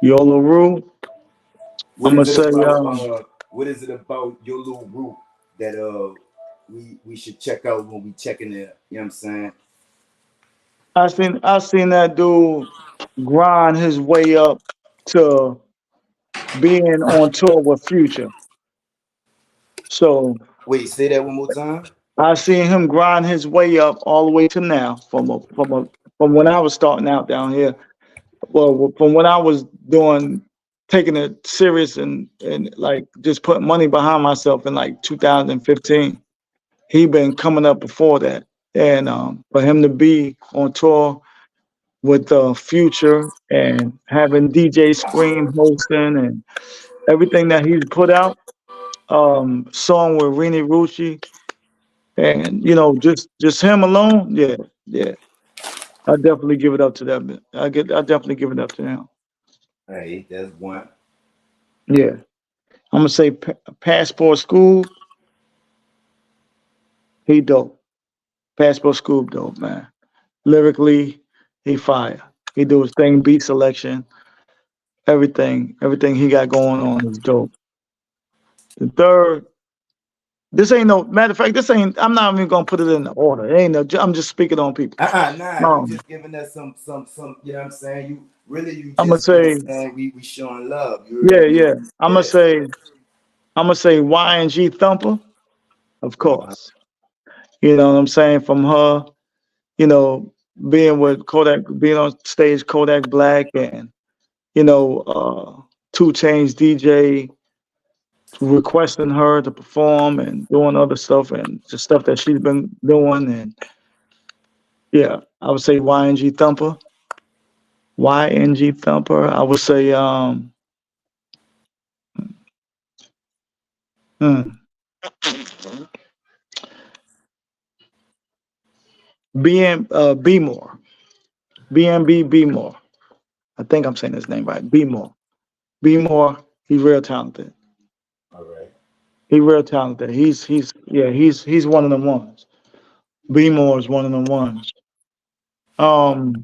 Yola Rue. What I'm gonna is it say, about what is it about your little group that we should check out when we checking it, you know what I'm saying? I seen that dude grind his way up to being on tour with Future. So Wait, say that one more time. I seen him grind his way up all the way to now from when I was starting out down here. Well, from when I was doing taking it serious and like just putting money behind myself in like 2015. He been coming up before that, and for him to be on tour with Future and having DJ Scream hosting and everything that he's put out, song with Rini Rucci, and just him alone, yeah, yeah. I definitely give it up to that. I definitely give it up to him. Hey, that's one. Yeah, I'm gonna say Passport School. He dope. Passport School dope, man. Lyrically, he fire. He do his thing, beat selection, everything he got going on is dope. The third, this ain't no matter of fact. This ain't. I'm not even gonna put it in the order. It ain't no. I'm just speaking on people. Nah, you Um, just giving us some, you know what I'm saying? You I'm gonna just, you know say, what I'm saying? We showing love. You yeah, heard me? yeah. I'm gonna Yeah. say, YNG Thumper, of Uh-huh. course. You know what I'm saying? From her, you know, being with Kodak, being on stage Kodak Black, and you know, 2 Chainz DJ requesting her to perform and doing other stuff and the stuff that she's been doing, and Yeah, I would say YNG Thumper. YNG Thumper. I would say hmm, B more. BNB B more. I think I'm saying his name right. B more. B more. He's real talented. All right. He real talented. He's one of them ones. B more is one of them ones. Um,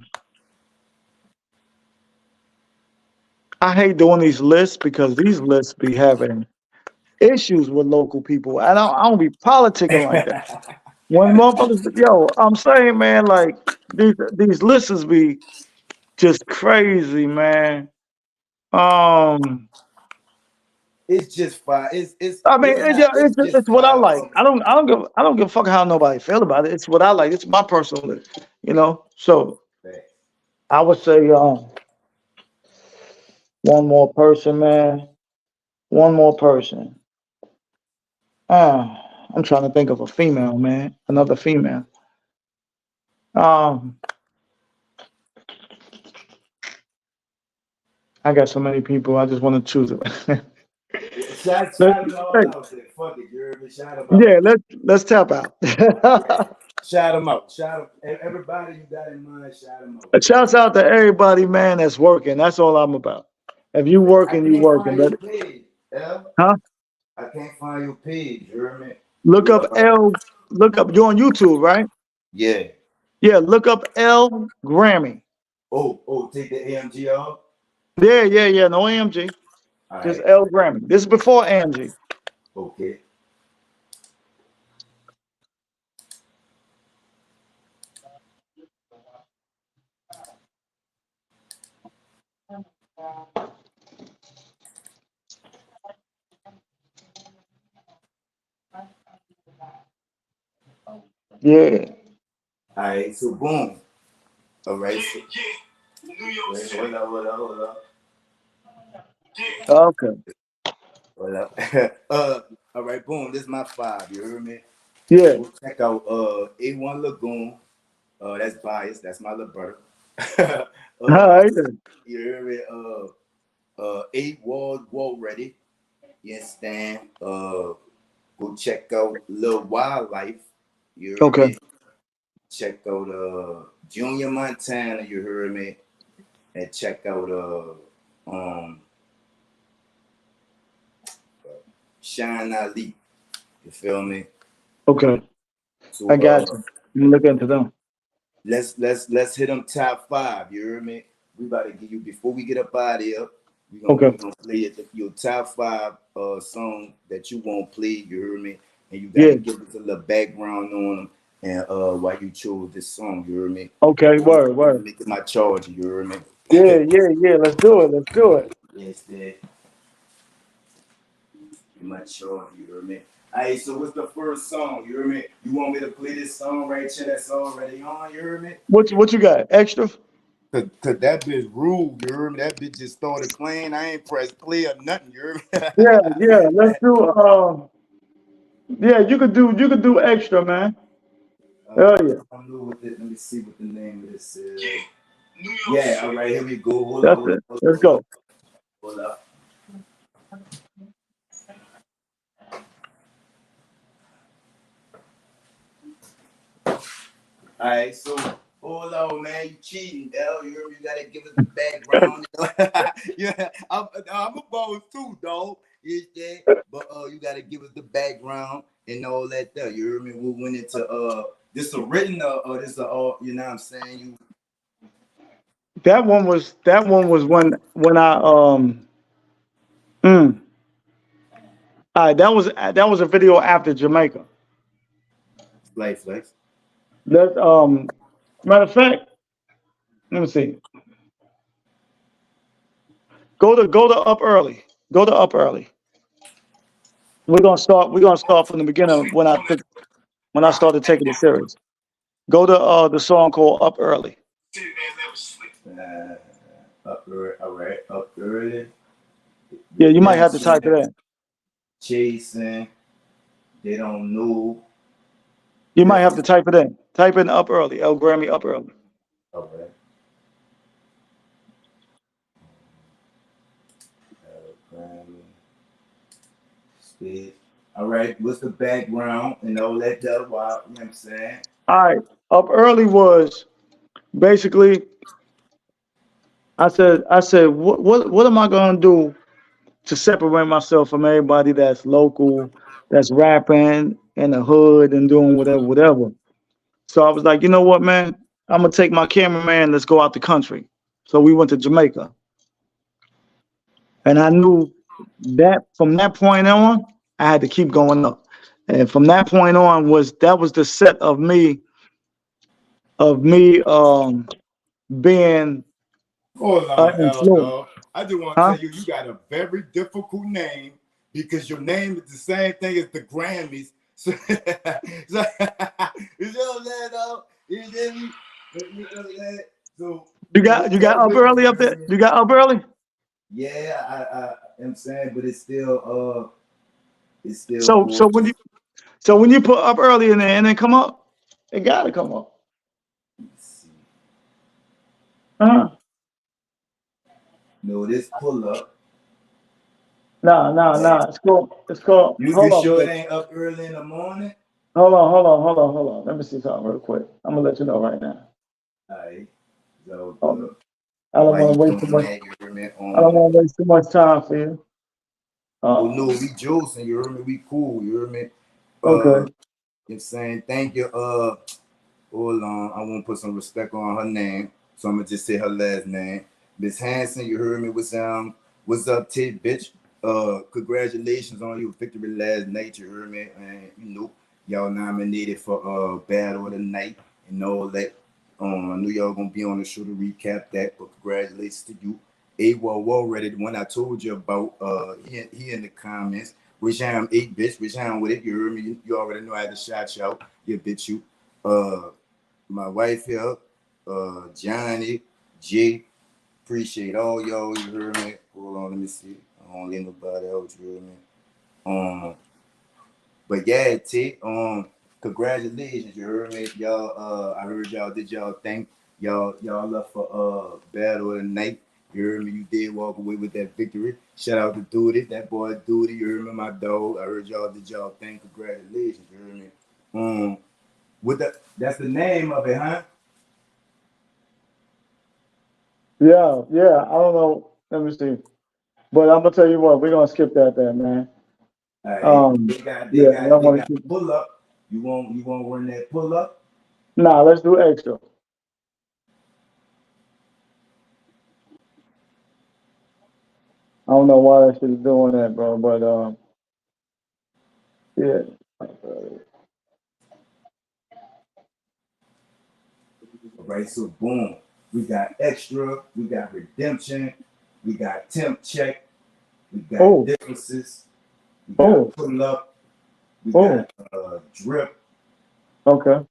I hate doing these lists because these lists be having issues with local people. And I don't be politicking like that. When motherfuckers, yo, I'm saying, man, like these lists be just crazy, man. Um, It's just fire. I mean, It's not. It's just it's what I fire like. for me. I don't give a fuck how nobody feel about it. It's what I like. It's my personal list, you know. So Facts. I would say, one more person, man. One more person. I'm trying to think of a female, man. Another female. Um, I got so many people. I just want to choose it. Yeah, shout Let's, shout them all hey, out there. Fuck it, you heard me? Shout them out. yeah, let's tap out. Shout them out. Shout them. Everybody you got in mind, shout them out. Shouts out to everybody, man, that's working. That's all I'm about. If you I working, you can't working. find your That, page, L. huh? I can't find your page, you heard me? Look up L. Look up. You're on YouTube, right? Yeah. Yeah. Look up L Grammy. Take the AMG off. Yeah. No AMG. All Just right. L Grammy. This is before AMG. Okay. Yeah. All right. So boom. All right. So, wait, hold up. Okay. Hold up. All right. Boom. This is my five. You heard me? Yeah. Go check out A1 Lagoon. That's biased. That's my little brother. All right. You hear me? Eight wall ready. You understand? Go check out Lil Wildlife. You heard Okay. me? Check out Junior Montana. You heard me? And check out Shine Ali. You feel me? Okay. So I got you. You look into them. let's hit them top five. You hear me? We about to give you before we get up out of here. Okay. We gonna play it, your top five song that you won't play. You hear me? And you gotta Yeah. give us a little background on them and why you chose this song. You hear me? Okay. Word. Make it my charge. You hear me? Yeah. Let's do it. Let's do it. Yes, that my charge. You hear me? Hey, so what's the first song? You hear me? You want me to play this song right here that's already on? You hear me? What you got? Extra? Cause that bitch rude, you heard me? That bitch just started playing. I ain't pressed play or nothing, you heard Yeah. Let's me? do. Yeah. You could do extra, man. Oh yeah. I'm new with it. Let me see what the name of this is. Yeah, all right, here we go. That's it. Let's go. Hold up. All right, so hold on, man. You cheating, Dell. You heard me? You gotta give us the background. Yeah, I'm a boss too, dog. You understand? But you gotta give us the background and all that. There, you heard me? We went into this a written this a you know what I'm saying? You That one was when I mm, all right, that was a video after Jamaica. Life flex. That matter of fact, let me see. Go to up early. Go to up early. We're gonna start from the beginning when I started taking it serious. Go to the song called Up Early. Uh, Up early, all right, up early. Yeah, you might have to Redemption, type it in. chasing. They don't know. You might have to type it in. Type in up early. El Grammy up early. Okay. Grammy. Speed. All right. What's the background and all that stuff? You know what I'm saying? All right. Up early was basically I said what am I gonna do to separate myself from everybody that's local, that's rapping in the hood and doing whatever. So I was like, you know what, man? I'm gonna take my cameraman. Let's go out the country. So we went to Jamaica, and I knew that from that point on, I had to keep going up. And from that point on was the set of me being Hold an on, L influence. dog. I just want to Huh? tell you, you got a very difficult name because your name is the same thing as the Grammys. So, so you know that, though? You get me? You know that? So You what's got that up with early up there? you? You got up early? Yeah, I am saying, but it's still So cool. so when you so when you put up early in there and then come up, it gotta come up. Let's see. Uh-huh. No, this pull up. Nah. It's called. You Hold on, sure it bro. ain't up early in the morning? Hold on. Let me see something real quick. I'm gonna let you know right now. All right, so Hold on. good. I don't Why want you to waste too doing much. that? You hear me? I don't want to waste too much time for you. Oh no, Uh, we juicing, you hear me? We cool, you hear me? okay. I'm saying thank you. Hold on, I want to put some respect on her name, so I'm gonna just say her last name. Miss Hanson, you heard me? What's up, Ted, bitch? Congratulations on your victory last night, you heard me? And you know, y'all nominated for Battle of the Night and all that. I knew y'all gonna be on the show to recap that, but congratulations to you. Already the one I told you about, he in the comments. Wish I'm 8 bitch, wish I'm with it. You heard me? You already know I had to shout you out. You bitch you. My wife here, Johnny, Jay, appreciate all y'all. You heard me. Hold on, let me see. I don't let nobody else. You heard me. But yeah, T. Congratulations. You heard me, y'all. I heard y'all did y'all thing. Y'all left for Battle of the Night. You heard me. You did walk away with that victory. Shout out to Duty, that boy Duty. You heard me, my dog. I heard y'all did y'all thing. Congratulations. You heard me. With that's the name of it, huh? Yeah. I don't know. Let me see. But I'm gonna tell you what. We're gonna skip that there, man. All right. Yeah. I don't They want got to keep. pull up. You won't run that pull up? Nah. Let's do extra. I don't know why that shit is doing that, bro. But yeah. All right, so boom. We got extra, we got redemption, we got temp check, we got Oh. differences, we got Oh. pull up, we Oh. got drip, Okay.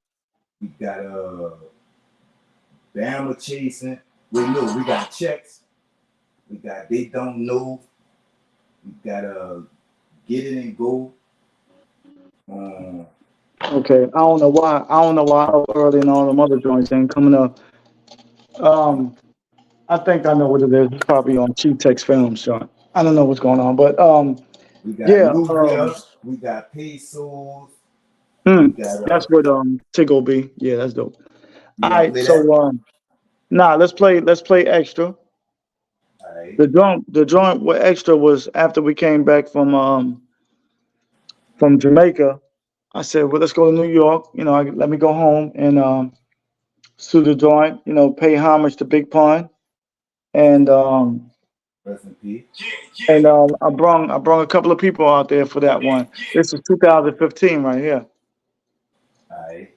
we got Bama chasing. Wait, no, we got checks, we got they don't know, we got get it and go. Um, Okay. I don't know why. I don't know why up early and all them other joints ain't coming up. Um. I think I know what it is. It's probably on Chief Tex Films, Sean. I don't know what's going on, but we got yeah, Nubia, we got pesos, hmm, we got that's what Tiggle be. Yeah, that's dope. All yeah, right, play so that. nah, let's play extra. All right, The joint with extra was after we came back from Jamaica. I said, well, let's go to New York. Let me go home and sue the joint. Pay homage to Big Pun and rest in peace. I brung a couple of people out there for that one. This is 2015 right here. All right.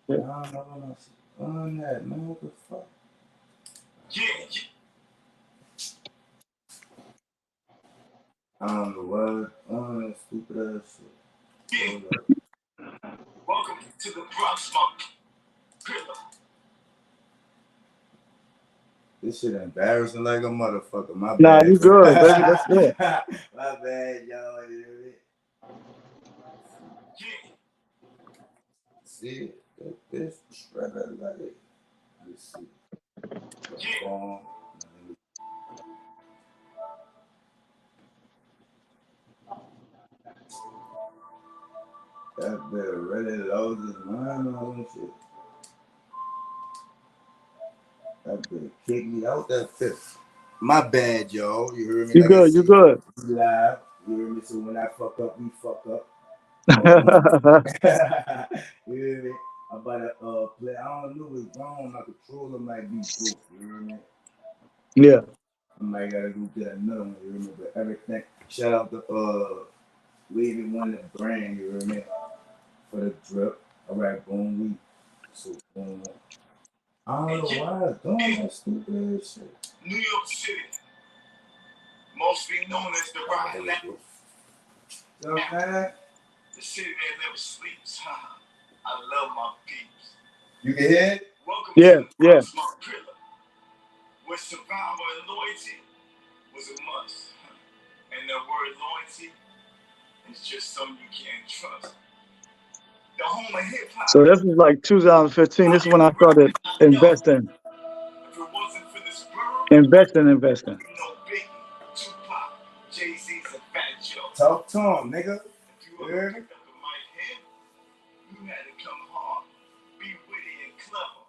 Yeah. No. On that, man. What the fuck? I don't know what. Oh, that stupid ass shit. Welcome to the Drug Smoke. This shit embarrassing like a motherfucker. My Nah, bad. you good, baby. Let's do it. My bad, y'all. see it. This shredder like it. Let's see. That better really load his mind on this shit. That better kick me out that fifth. My bad, y'all. You heard me? You Like good, you good. Live. You hear me? So when I fuck up, we fuck up. You hear me? I'm about to play. I don't know what's wrong. My controller might be broke. You hear me? Yeah. I might gotta go get another one. You hear me? But everything. Shout out to Wavy One the brand. You hear me? For the drip. All right, boom. We so boom. I don't know why I'm doing that stupid ass shit. New York City, mostly known as the Rotten Apple. Okay. The city that never sleeps, huh? I love my peeps. You can hear it? Welcome Yeah, to the yeah. my pillar, where survival and loyalty was a must. And the word loyalty is just something you can't trust. The home of hip hop. So this is like 2015. This is when I started investing. If it wasn't for this world, Investing. you know Biggie, Tupac, Jay-Z's and Fat Joe. Talk to him, nigga. If you ever picked up the mic here, you had to come hard, be witty and clever.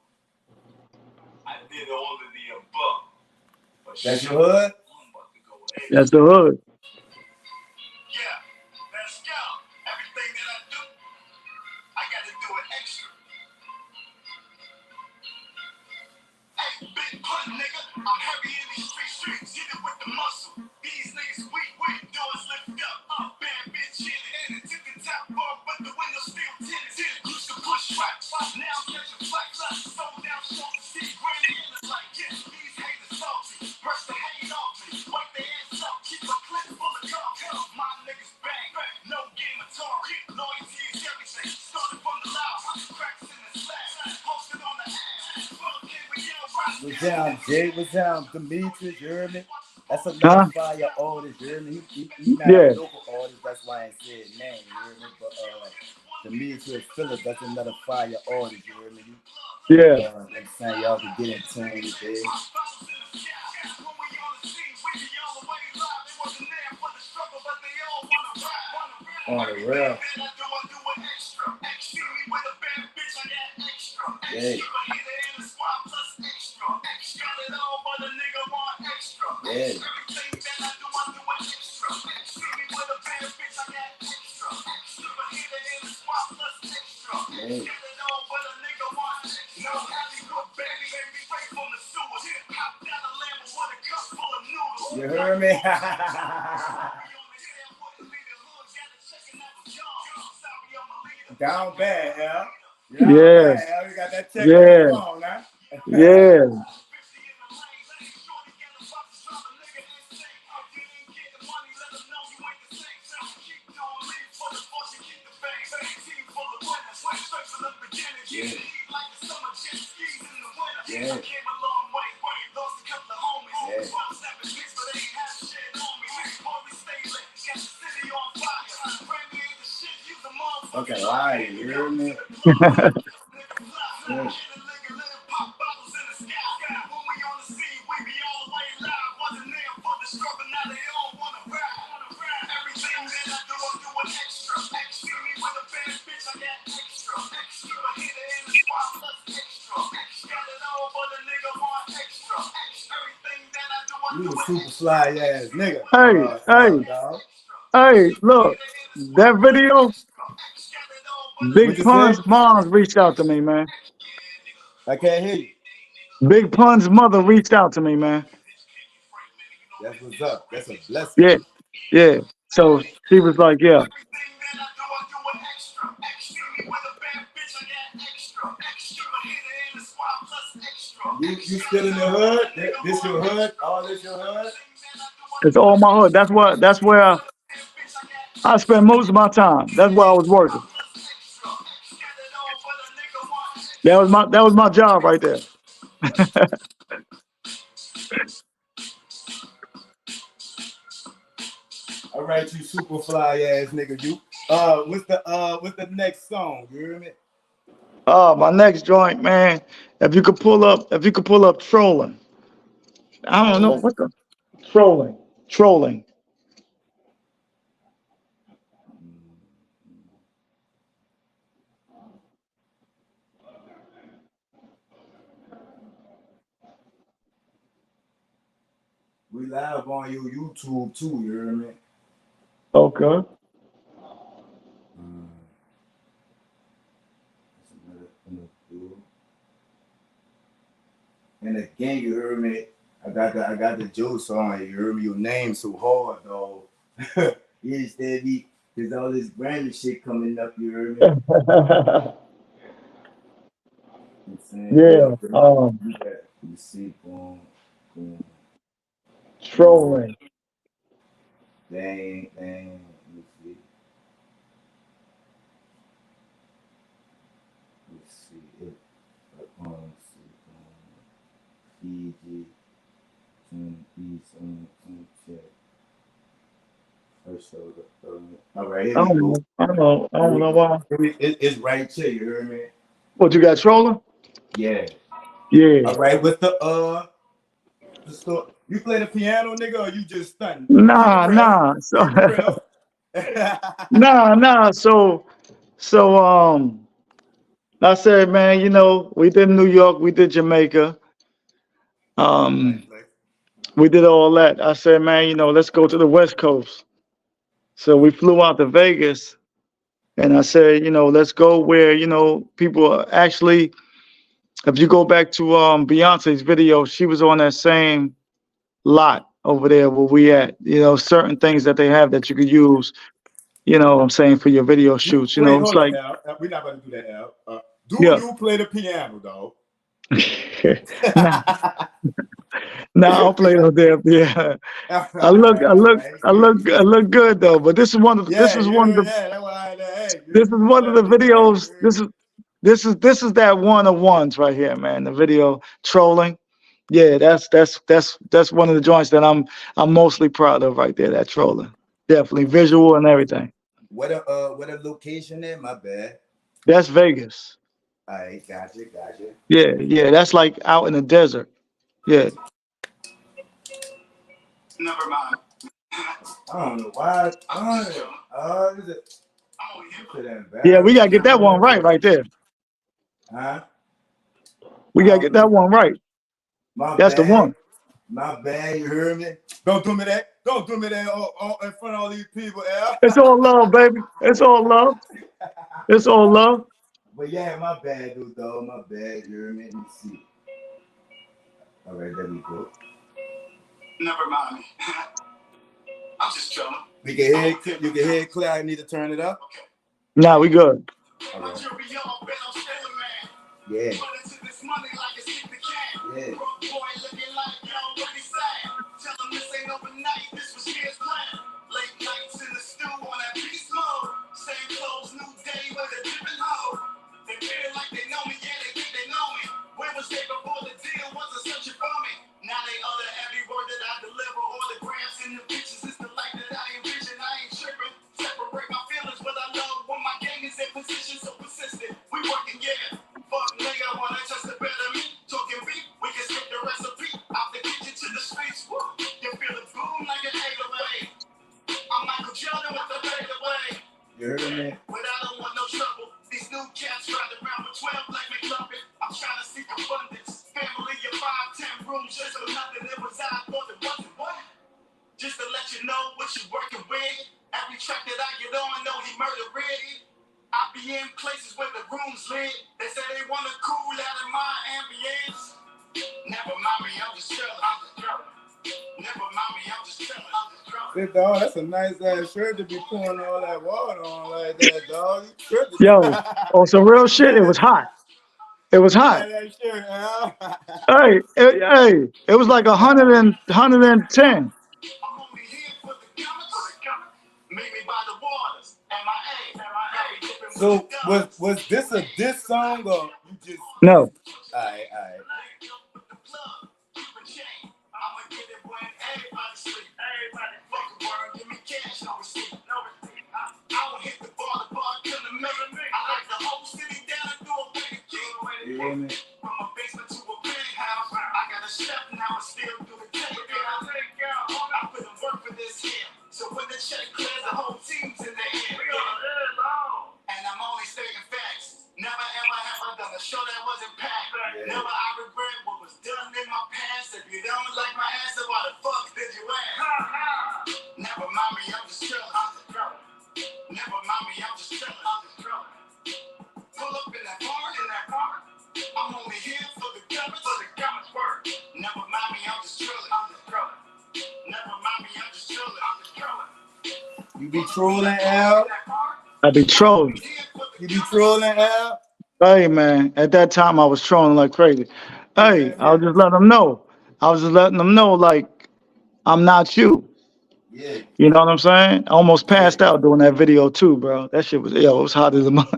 I did all of the above. But that's your hood? That's the hood. Yeah, let's go. Everything that I do, I got to do it extra. Hey, big pun, nigga. I'm heavy in these streets. Hit it with the muscle. These niggas weak, doors lift up. Bad bitch in it. Took the top off, but the window still tinted. Used to push tracks. Now I'm catching flex. Sold down short to see Grammy in it like, yeah, these haters salty. Brush the hate off me. Wipe their ass up. Keep a clip full of talk. My niggas bang. No game of talk. Loyalty is everything. Started from the loud. Cracks in the slab. Posted on the ass. What's down, Jay? What's down, Demetrius? You heard me? That's another fire artist. You hear me? He not a local artist. That's why I said name. You hear me? But Demetrius Phillips, that's another fire artist. You hear me? Yeah. I'm saying y'all can get in tune with it. On the real. Yeah. Yeah. You heard me? Down bad, yeah. Yeah. Bad, we got that check on the phone, huh? Yeah. Yeah. Okay, lie, you hear me? Yeah. You a super fly ass nigga. Hey, look, that video, Big Pun's mom reached out to me, man. I can't hear you. Big Pun's mother reached out to me, man. That's what's up. That's a blessing. Yeah, yeah. So she was like, yeah. You still in the hood? This your hood? All this your hood? It's all my hood. That's where I spend most of my time. That's where I was working. That was my job right there. All right, you super fly ass nigga. You what's the next song? You hear me? My next joint, man. If you could pull up trolling. I don't know Trolling. what the trolling. Trolling. We live on your YouTube too, you hear me? Okay. Mm. And again, you heard me. I got the jokes on. You heard me. Your name so hard, though. You understand me? There's all this Grammy shit coming up. You heard me? I'm saying, Yeah. you got. You see, boom, boom, boom. Trolling. Dang, dang. You see. Let's see. Let's see. Fiji. Check. First show. All right, here I we don't go. know. I don't know. I don't know why. It's right here. You heard me? What you got trolling? Yeah. Yeah. All right, with the store. You play the piano, nigga, or you just stunting? Keep it Nah, real. nah. So Keep it real. nah, nah. So I said, man, we did New York, we did Jamaica, Nice, um, nice. we did all that. I said, man, let's go to the West Coast. So we flew out to Vegas, and I said, let's go where people are actually. If you go back to Beyonce's video, she was on that same lot over there where we at. Certain things that they have that you could use. What I'm saying, for your video shoots. Wait, It's hold up, like, Al. We're not going to do that, Al. Do yeah. you play the piano, dog? nah, nah, I'll play no damn. Yeah, All right, all right. I look good though. But this is one of the, Yeah, yeah, that's why I had that. Hey, this is you one of the stepped it right. videos. This is that one of ones right here, man. The video trolling. Yeah, that's one of the joints that I'm mostly proud of right there. That trolling, definitely visual and everything. What a location there? My bad. That's Vegas. All right, gotcha. Yeah, yeah, that's like out in the desert. Yeah, Never mind. I don't know why. Is it? yeah, we gotta get that one right there. Huh? We I gotta don't get that know. one right. My That's the bad. one. My bad. You heard me? Don't do me that. Don't do me that in front of all these people, Al. It's all love, baby. It's all love. It's all love. But yeah, my bad, dude, though. My bad. You heard me? Let me see. All right, there we go. Never mind. I'm just chilling. You can hear it clear. I need to turn it up. Okay. Nah, we good. Okay. Yeah. Yeah. Late nights in the stew on that beast mode. Same clothes, new day with a different hoe. They feel like they know me, yeah, they think they know me. Where was they before the deal wasn't searching for me? Now they utter every word that I deliver. All the grams and the pictures, it's the life that I envision. I ain't tripping. Separate my feelings, but I love when my gang is in position, so persistent. We working, yeah. Fuck nigga, wanna just a better me. Talking beat, we can skip the recipe. Out the kitchen to the streets, woo. You feel the boom like an 808. I'm Michael Jordan with the fade away. You heard me? But I don't want no trouble. These new cats riding around with 12 like McLovin. I'm trying to seek abundance. Family of 5, 10 rooms, just for nothing. It was I thought it wasn't what? Just to let you know what you working with. Every track that I get on, know he murder ready. I be in places where the room's lit. They say they want to cool out in my ambience. Never mind me, I'm just chilling. Never mind me, I'm just chilling. Hey, dog, that's a nice ass shirt to be pouring all that water on like that, dog. Yo, on some real shit, it was hot. It was hot. That shirt, Al. Hey, it was like 110. I'm only here for the comets. Meet me by the waters. MIA. So was this a diss song or you just No. Alright. I don't hit the bar, kill the man. I like the whole city down and do a be trolling, Al? I be trolling. You be trolling, Al? Hey man, at that time I was trolling like crazy. Hey, Yeah, I was just letting them know. I was just letting them know like I'm not you. yeah, You know what I'm saying? I almost yeah. passed out doing that video too, bro. That shit was yo, it was hot as a mug.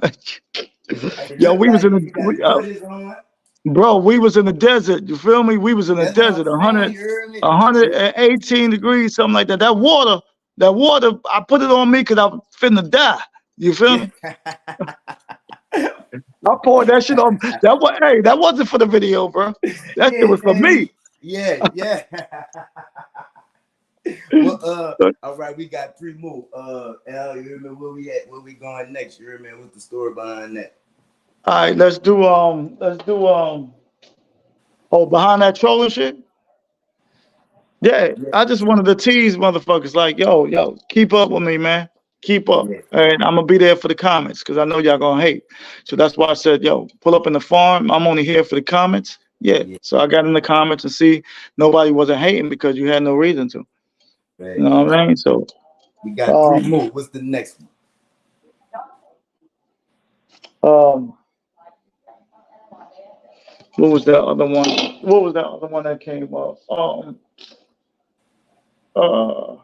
It Yo, look we was like in it. You the got the hoodies on. bro, we was in the desert. You feel me? We was in the That's what I'm desert, saying. You heard me? 118 degrees, something like that. That water, I put it on me because I was finna die. You feel Yeah. me? I poured that shit on. Hey, that wasn't for the video, bro. That shit Yeah, was for me. yeah, yeah. Well, all right, we got three more. Al, you remember where we at? Where we going next? You remember what's the story behind that? All right, oh, behind that trolling shit. Yeah, Yeah, I just wanted to tease motherfuckers like, yo, keep up with me, man. Keep up. yeah, And I'm gonna be there for the comments because I know y'all gonna hate. So that's why I said, yo, pull up in the farm. I'm only here for the comments. Yeah. yeah. So I got in the comments and see nobody wasn't hating because you had no reason to. You Right. know what I mean? So We got three um more. What's the next one? um what was that other one? What was that other one that came up? Uh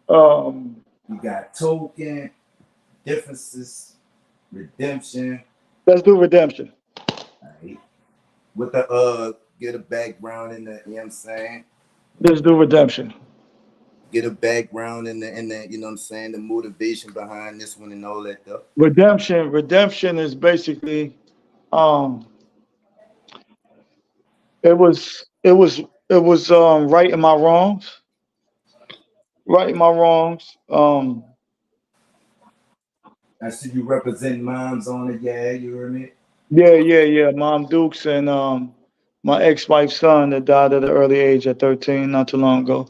um We got token, differences, redemption. let's do redemption. Right. With the get a background in the, you know what I'm saying? Let's do redemption. Get a background in the, you know what I'm saying, the motivation behind this one and all that stuff. Redemption is basically um it was righting my wrongs. Righting my wrongs. I see you represent moms on it, yeah, you heard me? Yeah. Mom Dukes and my ex-wife's son that died at an early age at 13, not too long ago.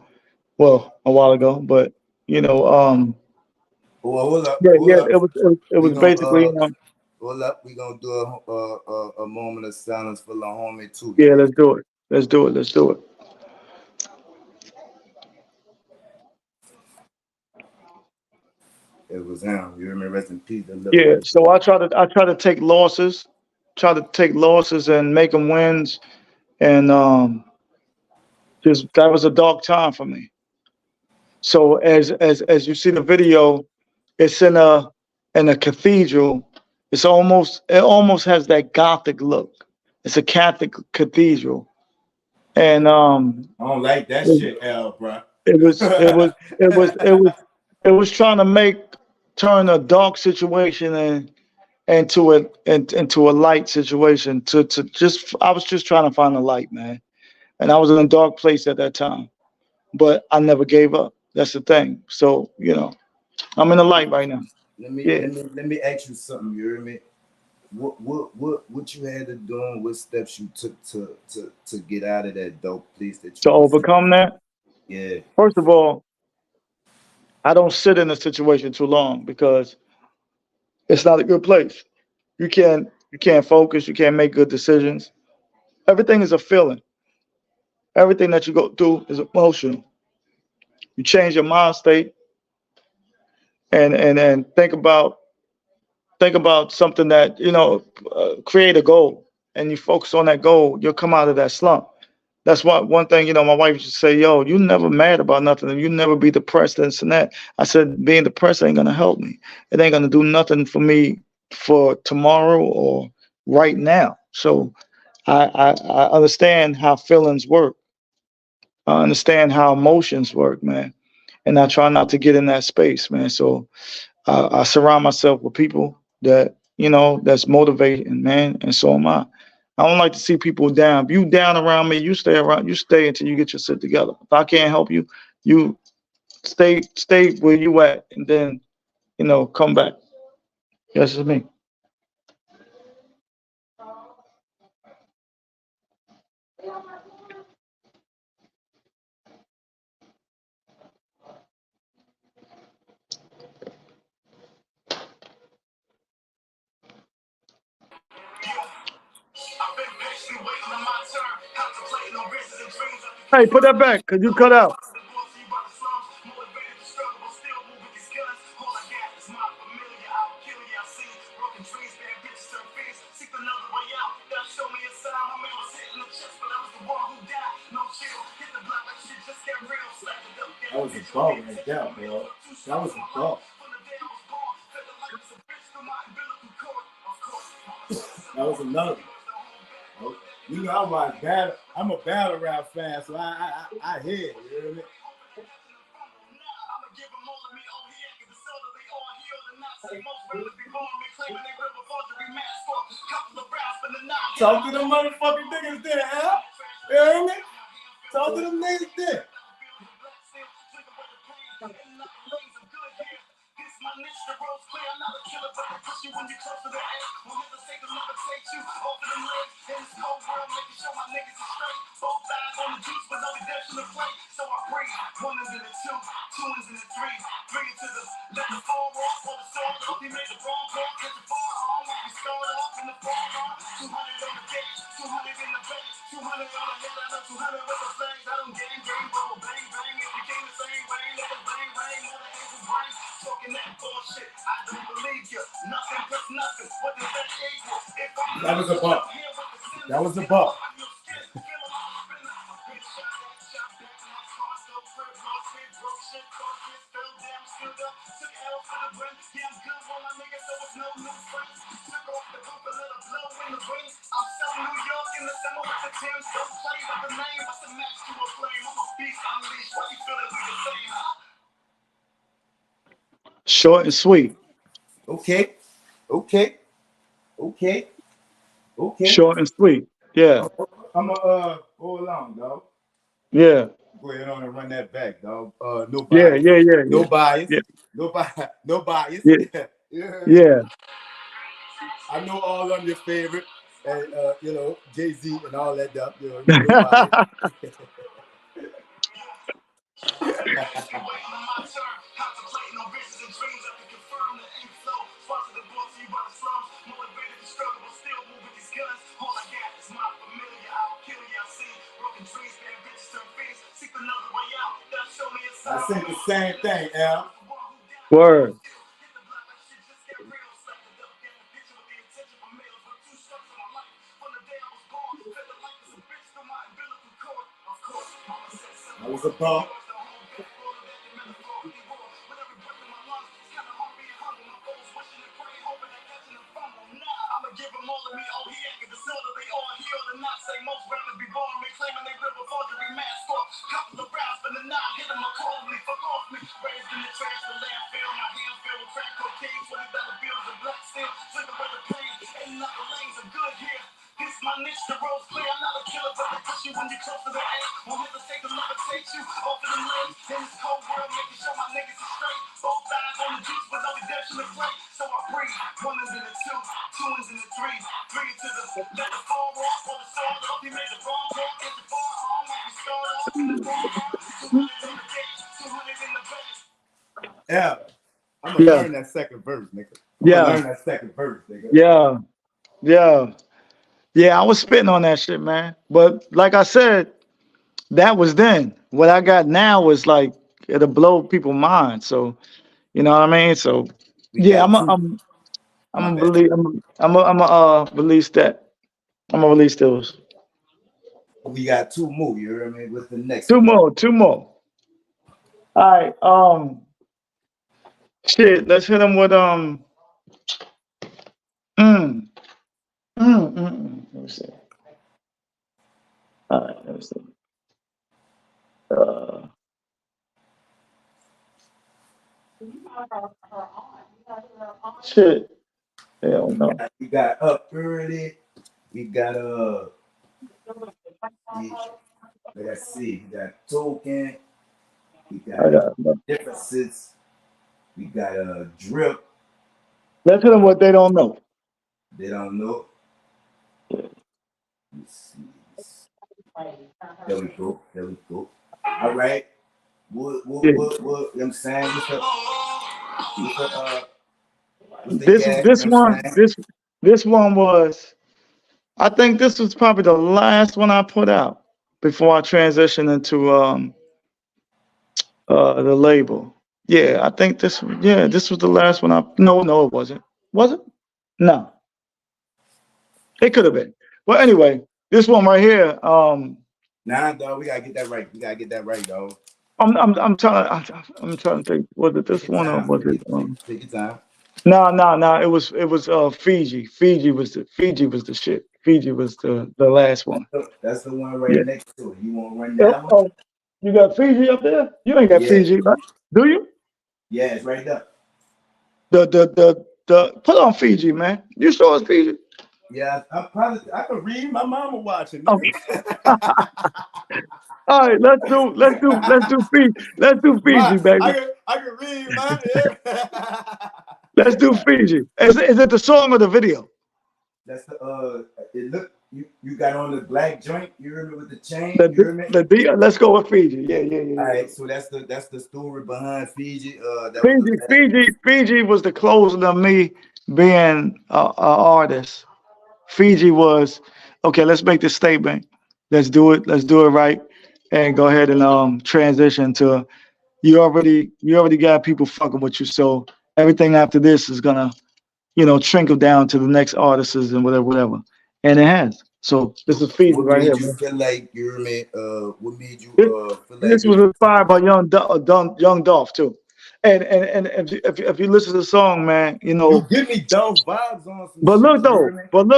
Well, a while ago, but you know, Oh, hold up, yeah, hold up. it We was gonna basically hold up. We gonna do a moment of silence for the homie too. You yeah, heard let's do it. Let's do it. me? It was him. You heard me? Rest in peace. Deliver Yeah, his so soul. I try to take losses and make them wins, and just that was a dark time for me. So as you see the video, it's in a cathedral. It almost has that gothic look. It's a Catholic cathedral, and I don't like that it, shit, L, bro. it was it was it was it was it was trying to turn a dark situation into a light situation to just I was just trying to find a light, man. And I was in a dark place at that time, but I never gave up. That's the thing. So, I'm in the light right now. Yeah. Let me ask you something. You hear me? What you had to do and what steps you took to get out of that dope place that To you was in? overcome that, Yeah, first of all, I don't sit in a situation too long because it's not a good place. You can't focus, you can't make good decisions. Everything is a feeling. Everything that you go through is emotional. You change your mind state and think about something that create a goal, and you focus on that goal, you'll come out of that slump. That's why one thing, my wife used to say, yo, you never mad about nothing and you never be depressed and this and that. I said, being depressed ain't gonna help me. It ain't gonna do nothing for me for tomorrow or right now. So I understand how feelings work. I understand how emotions work, man. And I try not to get in that space, man. So I surround myself with people that that's motivating, man, and so am I. I don't like to see people down. If you down around me, you stay around. You stay until you get your shit together. If I can't help you, you stay where you at, and then come back. That's just me. Hey, put that back, cause you cut out. was a ball right there, bro. That was a ball. That was another. You know, I watch battle. I'm a battle rap fan, so I hear it. You know what I mean? Talk to them motherfucking niggas there, Al. You hear me? Talk to them niggas there. That was a bump. That was a bump. Short and sweet. Okay. Okay. Okay. Okay. Short and sweet. Yeah. I'm gonna hold on, dog. Yeah. Go ahead on and run that back, dog. No Yeah. bias. Yeah. Yeah. No bias. Yeah. No bias. No bias. Yeah. Yeah. Yeah. I know all of them your favorite, and you know, Jay-Z and all that stuff. You know, no bias. I said the same thing, Al. Word. That was a bump. Yeah, I'm gonna learn that second verse, nigga. I'm gonna learn that second verse, nigga. Yeah. Yeah. Yeah. I was spitting on that shit, man. But like I said, that was then. What I got now is like it'll blow people's minds. So you know what I mean? So yeah, I'm gonna believe I'm gonna release that. I'm gonna release those. We got two more, you hear me? With the next Two more. All right. Shit, let's hit them with Let me see. All right, let me see. Shit. Hell no. We got Up Early. We got let's see. We got Token. We got Differences. We got Drip. Let's hit them what they don't know. They don't know. Let's see. There we go. There we go. All right. What you know what I'm saying? This one was, I think this was probably the last one I put out before I transitioned into the label. Yeah, I think this was the last one no, it wasn't. Was it? No. It could have been. Well, anyway, this one right here, nah, dog, we gotta get that right. We gotta get that right, dog. I'm trying to think. Was it Take this your one or time. was it? Take your time. No, no, no. It was Fiji. Fiji was the shit. Fiji was the last one. That's the one right Yeah. next to it. You want to run Oh, that one? oh, you got Fiji up there? You ain't got Yeah. Fiji, right? Do you? Yeah, it's right there. The put on Fiji, man. You sure it's Fiji? Yeah, I could read. My mama watching, Oh. nigga. All right, let's do Fiji. Let's do Ma, Fiji, baby. I can read, man. Let's do Fiji. Is it the song or the video? That's the it look you got on the black joint, you hear me, with the chain, you The hear me? let's go with Fiji. Yeah, yeah, yeah, All yeah. right, so that's the story behind Fiji. That was the Fiji was the closing of me being a artist. Fiji was okay. Let's make this statement. Let's do it. Let's do it right, and go ahead and transition to you already got people fucking with you. So everything after this is gonna trickle down to the next artists and whatever, whatever. And it has. So this is Fiji what right made here, you man. feel like, you hear me? What made you This, feel this like it was was inspired by Young Dolph too. And if you listen to the song, man, you give me those vibes on some but shit, look you hear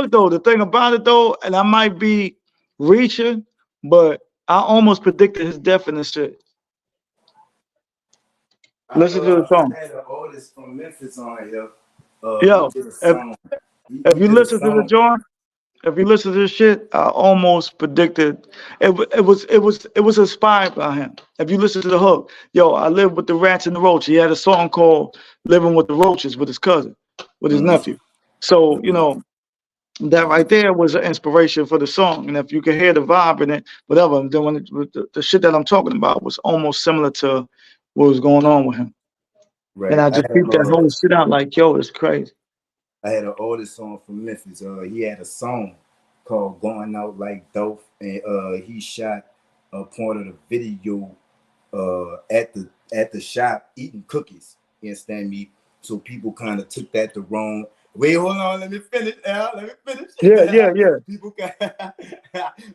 though, me? the thing about it though, and I might be reaching, but I almost predicted his death in this shit. Listen to the I song. had an artist from Memphis on here. He Yo, did a if song. He if you did a listen to the song. joint, if you listen to this shit, I almost predicted it was inspired by him. If you listen to the hook, yo, I live with the rats and the roaches. He had a song called "Living with the Roaches" with his cousin, with his Mm-hmm. nephew. So Mm-hmm. that right there was an inspiration for the song. And if you can hear the vibe in it, whatever, then when the shit that I'm talking about was almost similar to what was going on with him. And Right. I just peeped that whole shit out like, yo, it's crazy. I had an artist song from Memphis. He had a song called "Going Out Like Dope," and he shot a part of the video at the shop eating cookies. You understand me? So people kind of took that the wrong. Wait, hold on. Let me finish. Al. Let me finish. Yeah, yeah, yeah. people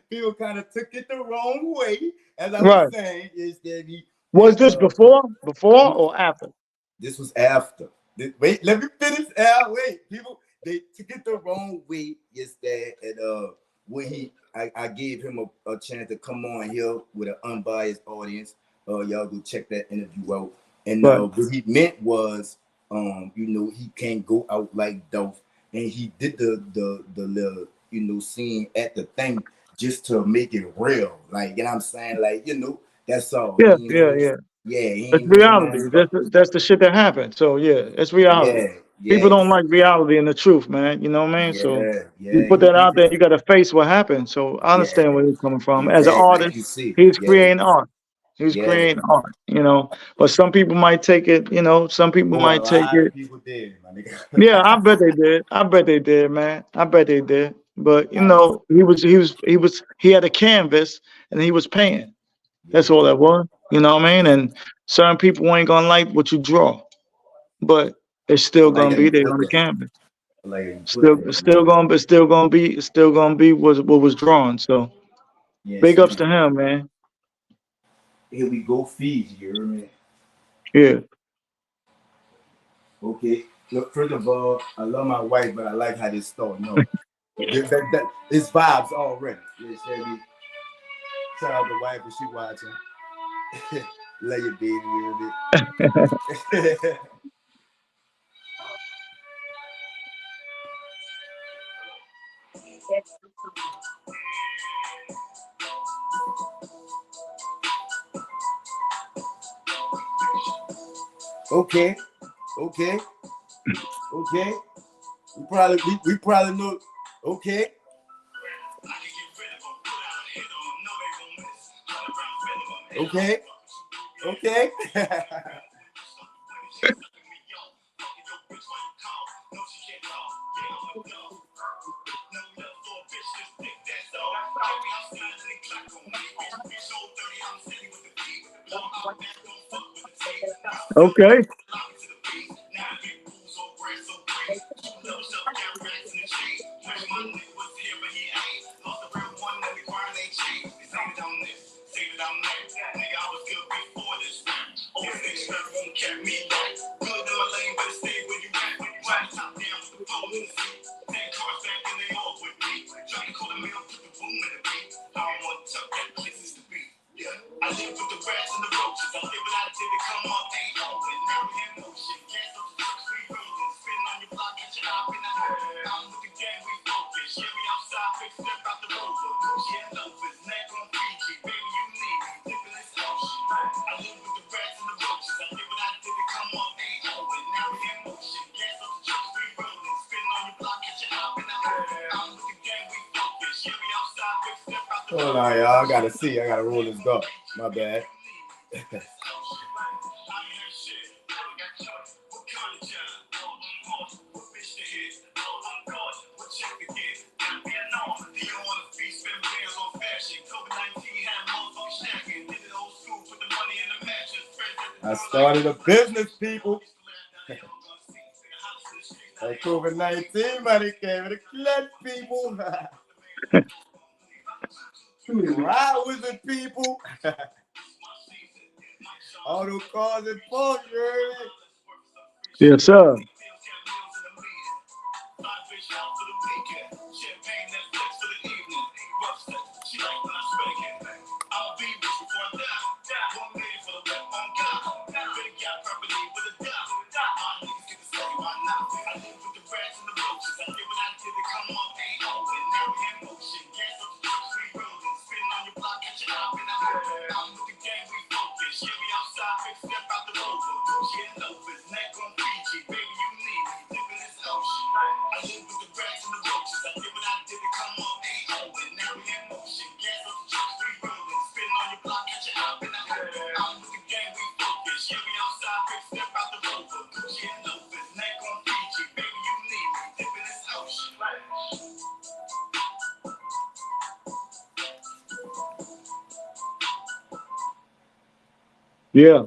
people kind of took it the wrong way. As I was Right. saying, you understand me? Was And this before or after? this was after. Wait, let me finish. Al. Wait, people, they took it the wrong way. Yes, that and when I gave him a chance to come on here with an unbiased audience. Y'all go check that interview out. And Right. what he meant was, he can't go out like Dolph, and he did the little, scene at the thing just to make it real. Like, you know what I'm saying? Like, that's all. Yeah, He ain't yeah, really, yeah. yeah, he It's ain't really reality. on stuff. That's the shit that happened. So yeah, it's reality. Yeah, People yeah, don't like reality and the truth, man. You know what I mean? So yeah, you yeah. put that out there, you got to face what happened. So I Yeah, understand where he's coming from. As an exactly. Like artist, you see. he's Yeah, creating art. He's yeah. creating art. But some people might take it. Some people Oh, a might take lot of it. people did, my nigga. Yeah, I bet they did. I bet they did, man. I bet they did. But Nice. he had a canvas and he was painting. That's Yeah. all that was. You know what I mean? And certain people ain't gonna like what you draw, but it's I still like gonna how be you there put on the that. canvas. I like how you put Still, that, man. still gonna be what was drawn. So Yes, big ups man. to him, man. Here we go, Fiji. You hear me? Yeah. Okay. Look, first of all, I love my wife, but I like how this starting off. It's vibes already. You understand me? Shout out the wife if she watching. Love you, baby. You hear me? Okay. Okay. Okay. We probably know. Okay. Okay. Okay. Okay. Hold on, y'all. I gotta roll this go. My bad. I started a business, people. That COVID-19 money came to clutch, people. Ride with the people. All those cars and Porsche, you heard it? Yes, sir. Yeah.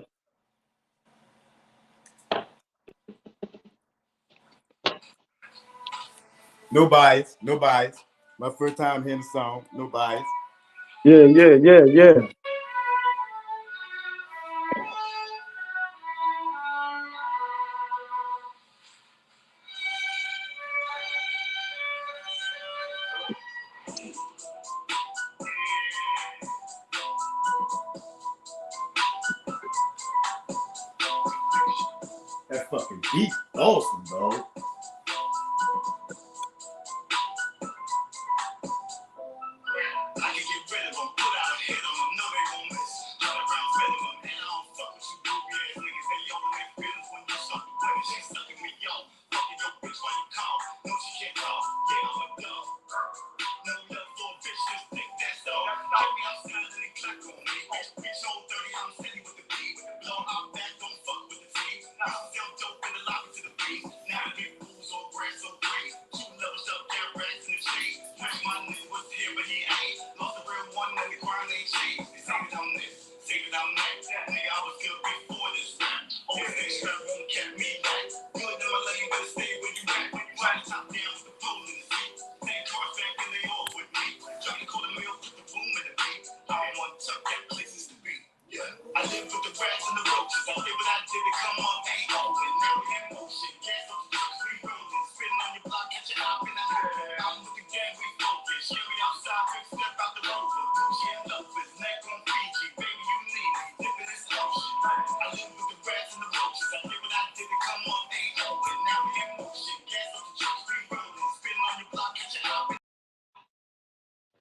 No bias, no bias. My first time hearing the song, no bias. Yeah, yeah, yeah, yeah. That fucking beat, awesome, dog.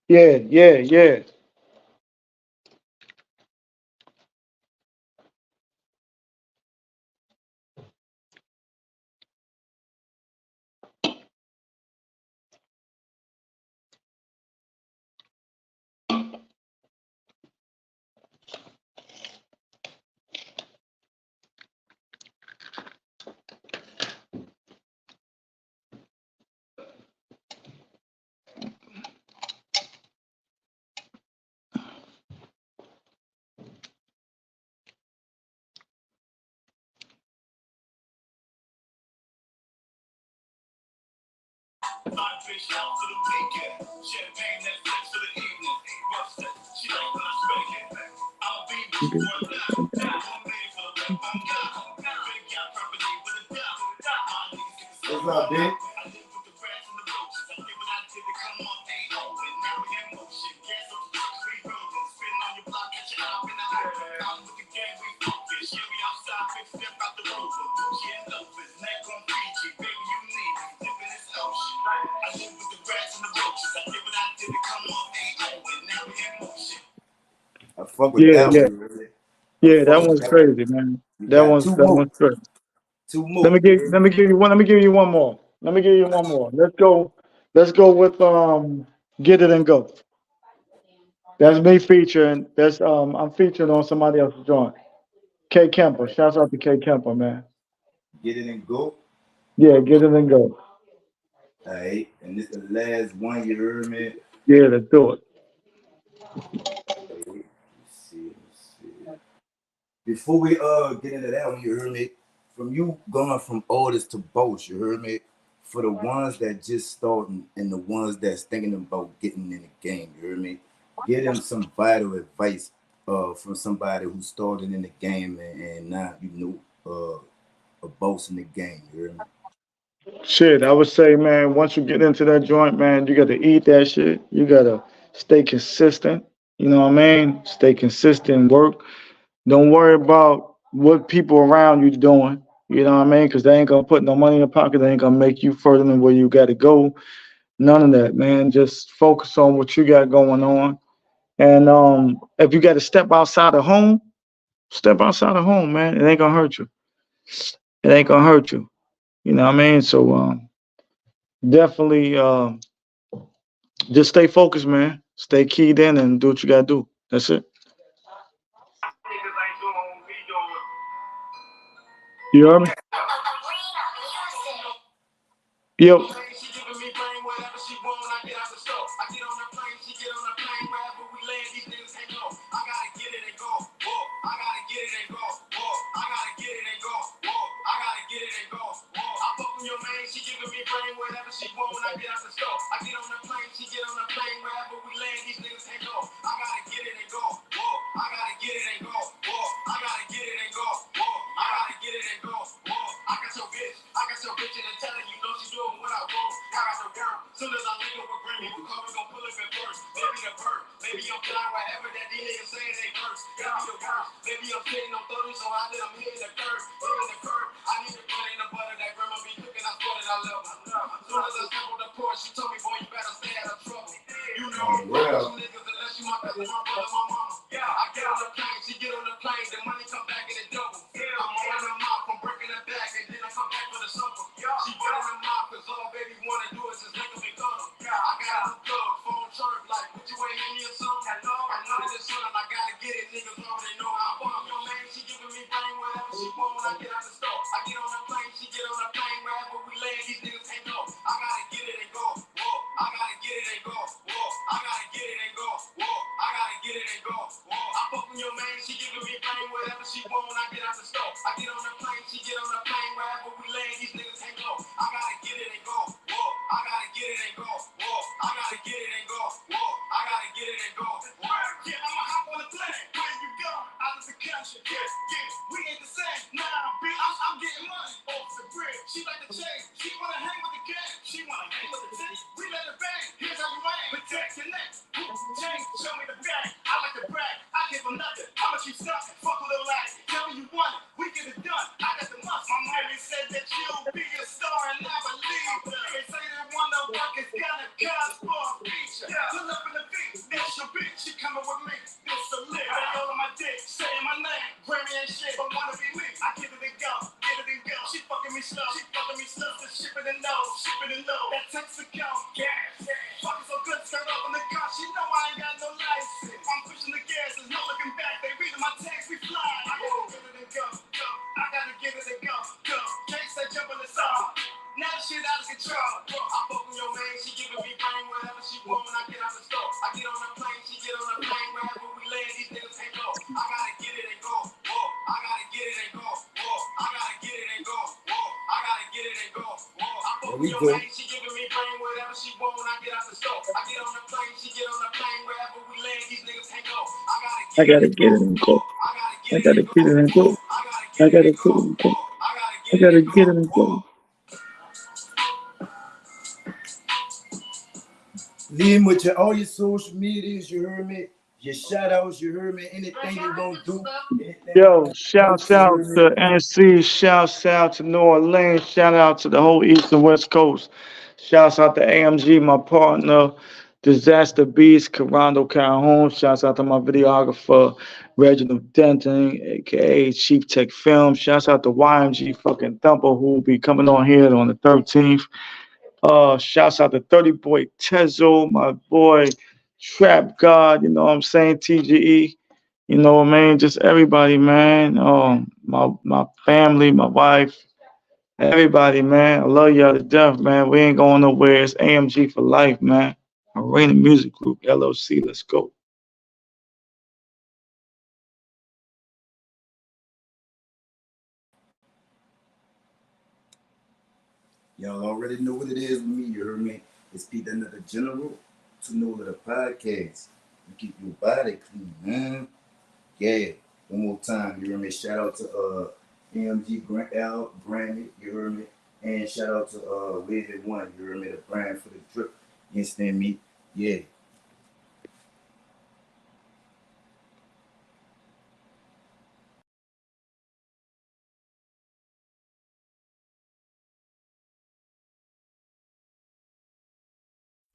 Yeah, yeah, yeah. What's up, bitch? fuck with Yeah, that yeah, one. Really. I yeah. fuck That with one's that one. crazy, man. We That got one's two that more. one's crazy. Two more. Let me give you one more. Let me give you one more. Let's go with Get It and Go. That's me featuring. That's I'm featuring on somebody else's joint. K Kemper. Shouts out to K Kemper, man. Get it and go. Yeah, Get It and Go. Alright. And this the last one, you heard me. Yeah, let's do it. Let's see. Let's see. Before we get into that one, you heard me. From you going from artist to boss, you heard me. For the ones that just starting and the ones that's thinking about getting in the game, you heard me. Give them some vital advice from somebody who started in the game and now a boss in the game. You heard me. Shit, I would say, man, once you get into that joint, man, you got to eat that shit. You got to stay consistent. You know what I mean? Stay consistent, work. Don't worry about what people around you doing. You know what I mean? Because they ain't gonna put no money in your pocket. They ain't gonna make you further than where you got to go. None of that, man. Just focus on what you got going on. And if you got to step outside of home, step outside of home, man. It ain't gonna hurt you. It ain't gonna hurt you. You know what I mean? So definitely just stay focused, man. Stay keyed in and do what you gotta do. That's it. You heard me? Yep. She giving me brain whatever she want. I get out the store. I get on the plane. She get on the plane. Wherever we land, these niggas can't go. I gotta get it and go. Whoa. I gotta get it and go. Whoa. I gotta get it and go. Whoa. I gotta get it and go. Whoa. I fuck with your man. She giving me brain whatever she want. I get out the store. I get on the plane. She get on the plane. Wherever we land, these niggas can't go. I gotta get it and go. Whoa. I gotta get it and go. Whoa. I gotta get it and go. Whoa. I gotta get it and go. Whoa. I got your bitch. I got your bitch in the telling you know she doing what I want. I got the girl. Soon as I link up with Grammy, we call gon' pull up at first. Maybe the bird. Maybe I'm flying wherever that D niggas saying they first. Gotta be the worst. Maybe I'm sitting on 30, so I let them hit the curve. Hitting the curve. I need the bread and the butter that grandma be cooking. I swear that I love her. Soon as I step on the porch, she told me, boy, you better stay out of trouble. You know, you niggas unless you my cousin, my brother, my mama. Yeah, I get on the plane, she get on the plane, the money come back in the double. I'm on her mouth, I'm breaking her back, and then I come back for the supper. She running her mouth, cause all baby wanna do is just make them big gun. I got a plug, phone chirp, like, what you ain't in me or something? I know that it's son, I gotta get it, niggas already know how I want. Yo, man, she giving me brain whatever she want when I get out the store. I get on the plane, she get on the plane, wherever we land, these niggas can't go. I gotta get it and go. Whoa, I gotta get it and go. Whoa, I gotta get it and go. Whoa, I gotta get it and go. Whoa, I fuck with your man, she giving me brain whatever she want when I get out the store. I get on the plane, she get on the plane, wherever we land, these niggas can't go. I gotta get it and go. Whoa, I gotta get it and go. Whoa, I gotta get it and go. Whoa, I gotta get it and go. Whoa, yeah, I'ma hop on the plane. Where you go? Out of the country. Yeah, yeah, we ain't the same. Nah, bitch, I'm getting money off the grid. She like the chain. She wanna hang with the gang. She wanna hang with the team. We let her bang. Here's how you aim. Protect your neck. Chain, show me the bag. I like to brag. I give them nothing. How much you stuck? Fuck a little ass. Tell me you want it. We get it done. I got the muscle. My mommy said that you'll be a star, and I believe her. They say they wanna work. It's gonna cost for a feature. Pull up in the beat. That's your bitch. She coming with me. This a lick. They all on my dick. Saying my name. Grammy and shit. But wanna be me. I give it and go. Get it and go. She fucking me slow. She fucking me slow. Just ship it and low. Ship it and low. That Texaco. Gas. Fucking so good. Skirt up in the car. She know I ain't got no license. I'm pushing the gas. There's no looking back. They reading my text. We fly. I gotta get it and go. Go. I gotta get it and go. Go. Can't say jump in the song. Now the shit out of control. I fuck with your man. She giving me brain whatever she want when I get out the store. I get on the plane. She get on the plane. Wherever we land, these niggas can't go. I gotta get it and go. Whoa. I gotta get it and go. Whoa. I gotta get it and go. Whoa. I gotta get it and go. Whoa. I fuck with your man. She giving me brain whatever she want when I get out the store. I get on the plane. She get on the plane. Wherever we land, these niggas can't go. I gotta I get it gotta and go. get it and Whoa. go. I gotta get I it gotta and go. get it and Whoa. go. I gotta I get it gotta and get go. it and go. Whoa. I gotta I get it gotta and go. get it and Whoa. go. Leave with your all your social medias, you heard me. Your shout outs, you heard me. Anything you gonna do, anything you Yo, gonna shouts post, you out heard me. to NC, shouts out to New Orleans, shout out to the whole East and West Coast. Shouts out to AMG, my partner. Disaster Beats, Carando Calhoun. Shouts out to my videographer, Reginald Denton, aka Chief Tech Film. Shouts out to YMG fucking Thumper, who will be coming on here on the 13th. Shouts out to 30 Boy Tezo, my boy Trap God, you know what I'm saying? TGE, you know what I mean? Just everybody, man. My family, my wife, everybody, man. I love y'all to death, man. We ain't going nowhere. It's AMG for life, man. Arena Music Group, LLC. Let's go. Y'all already know what it is with me, you heard me? It's P.NUT the General, to know the podcast. You keep your body clean, man. Yeah. One more time, you heard me? Shout out to AMG Grammy, you heard me? And shout out to Wavy One, you heard me? The brand for the drip. You understand me? Yeah.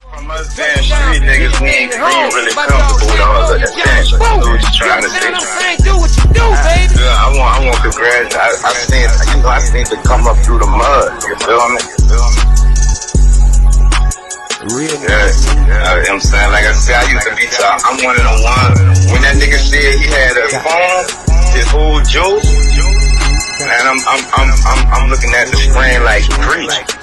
From us damn street niggas, we ain't really comfortable with all the attention. Do what you trying to say. Do what you do, baby. Yeah, I want congrats. I seen to come up through the mud. You feel me? Real. Yeah, you know what I'm saying? Like I said, I used to be top. I'm one of the ones. When that nigga said he had a phone, his whole juice, and I'm looking at the screen like preach.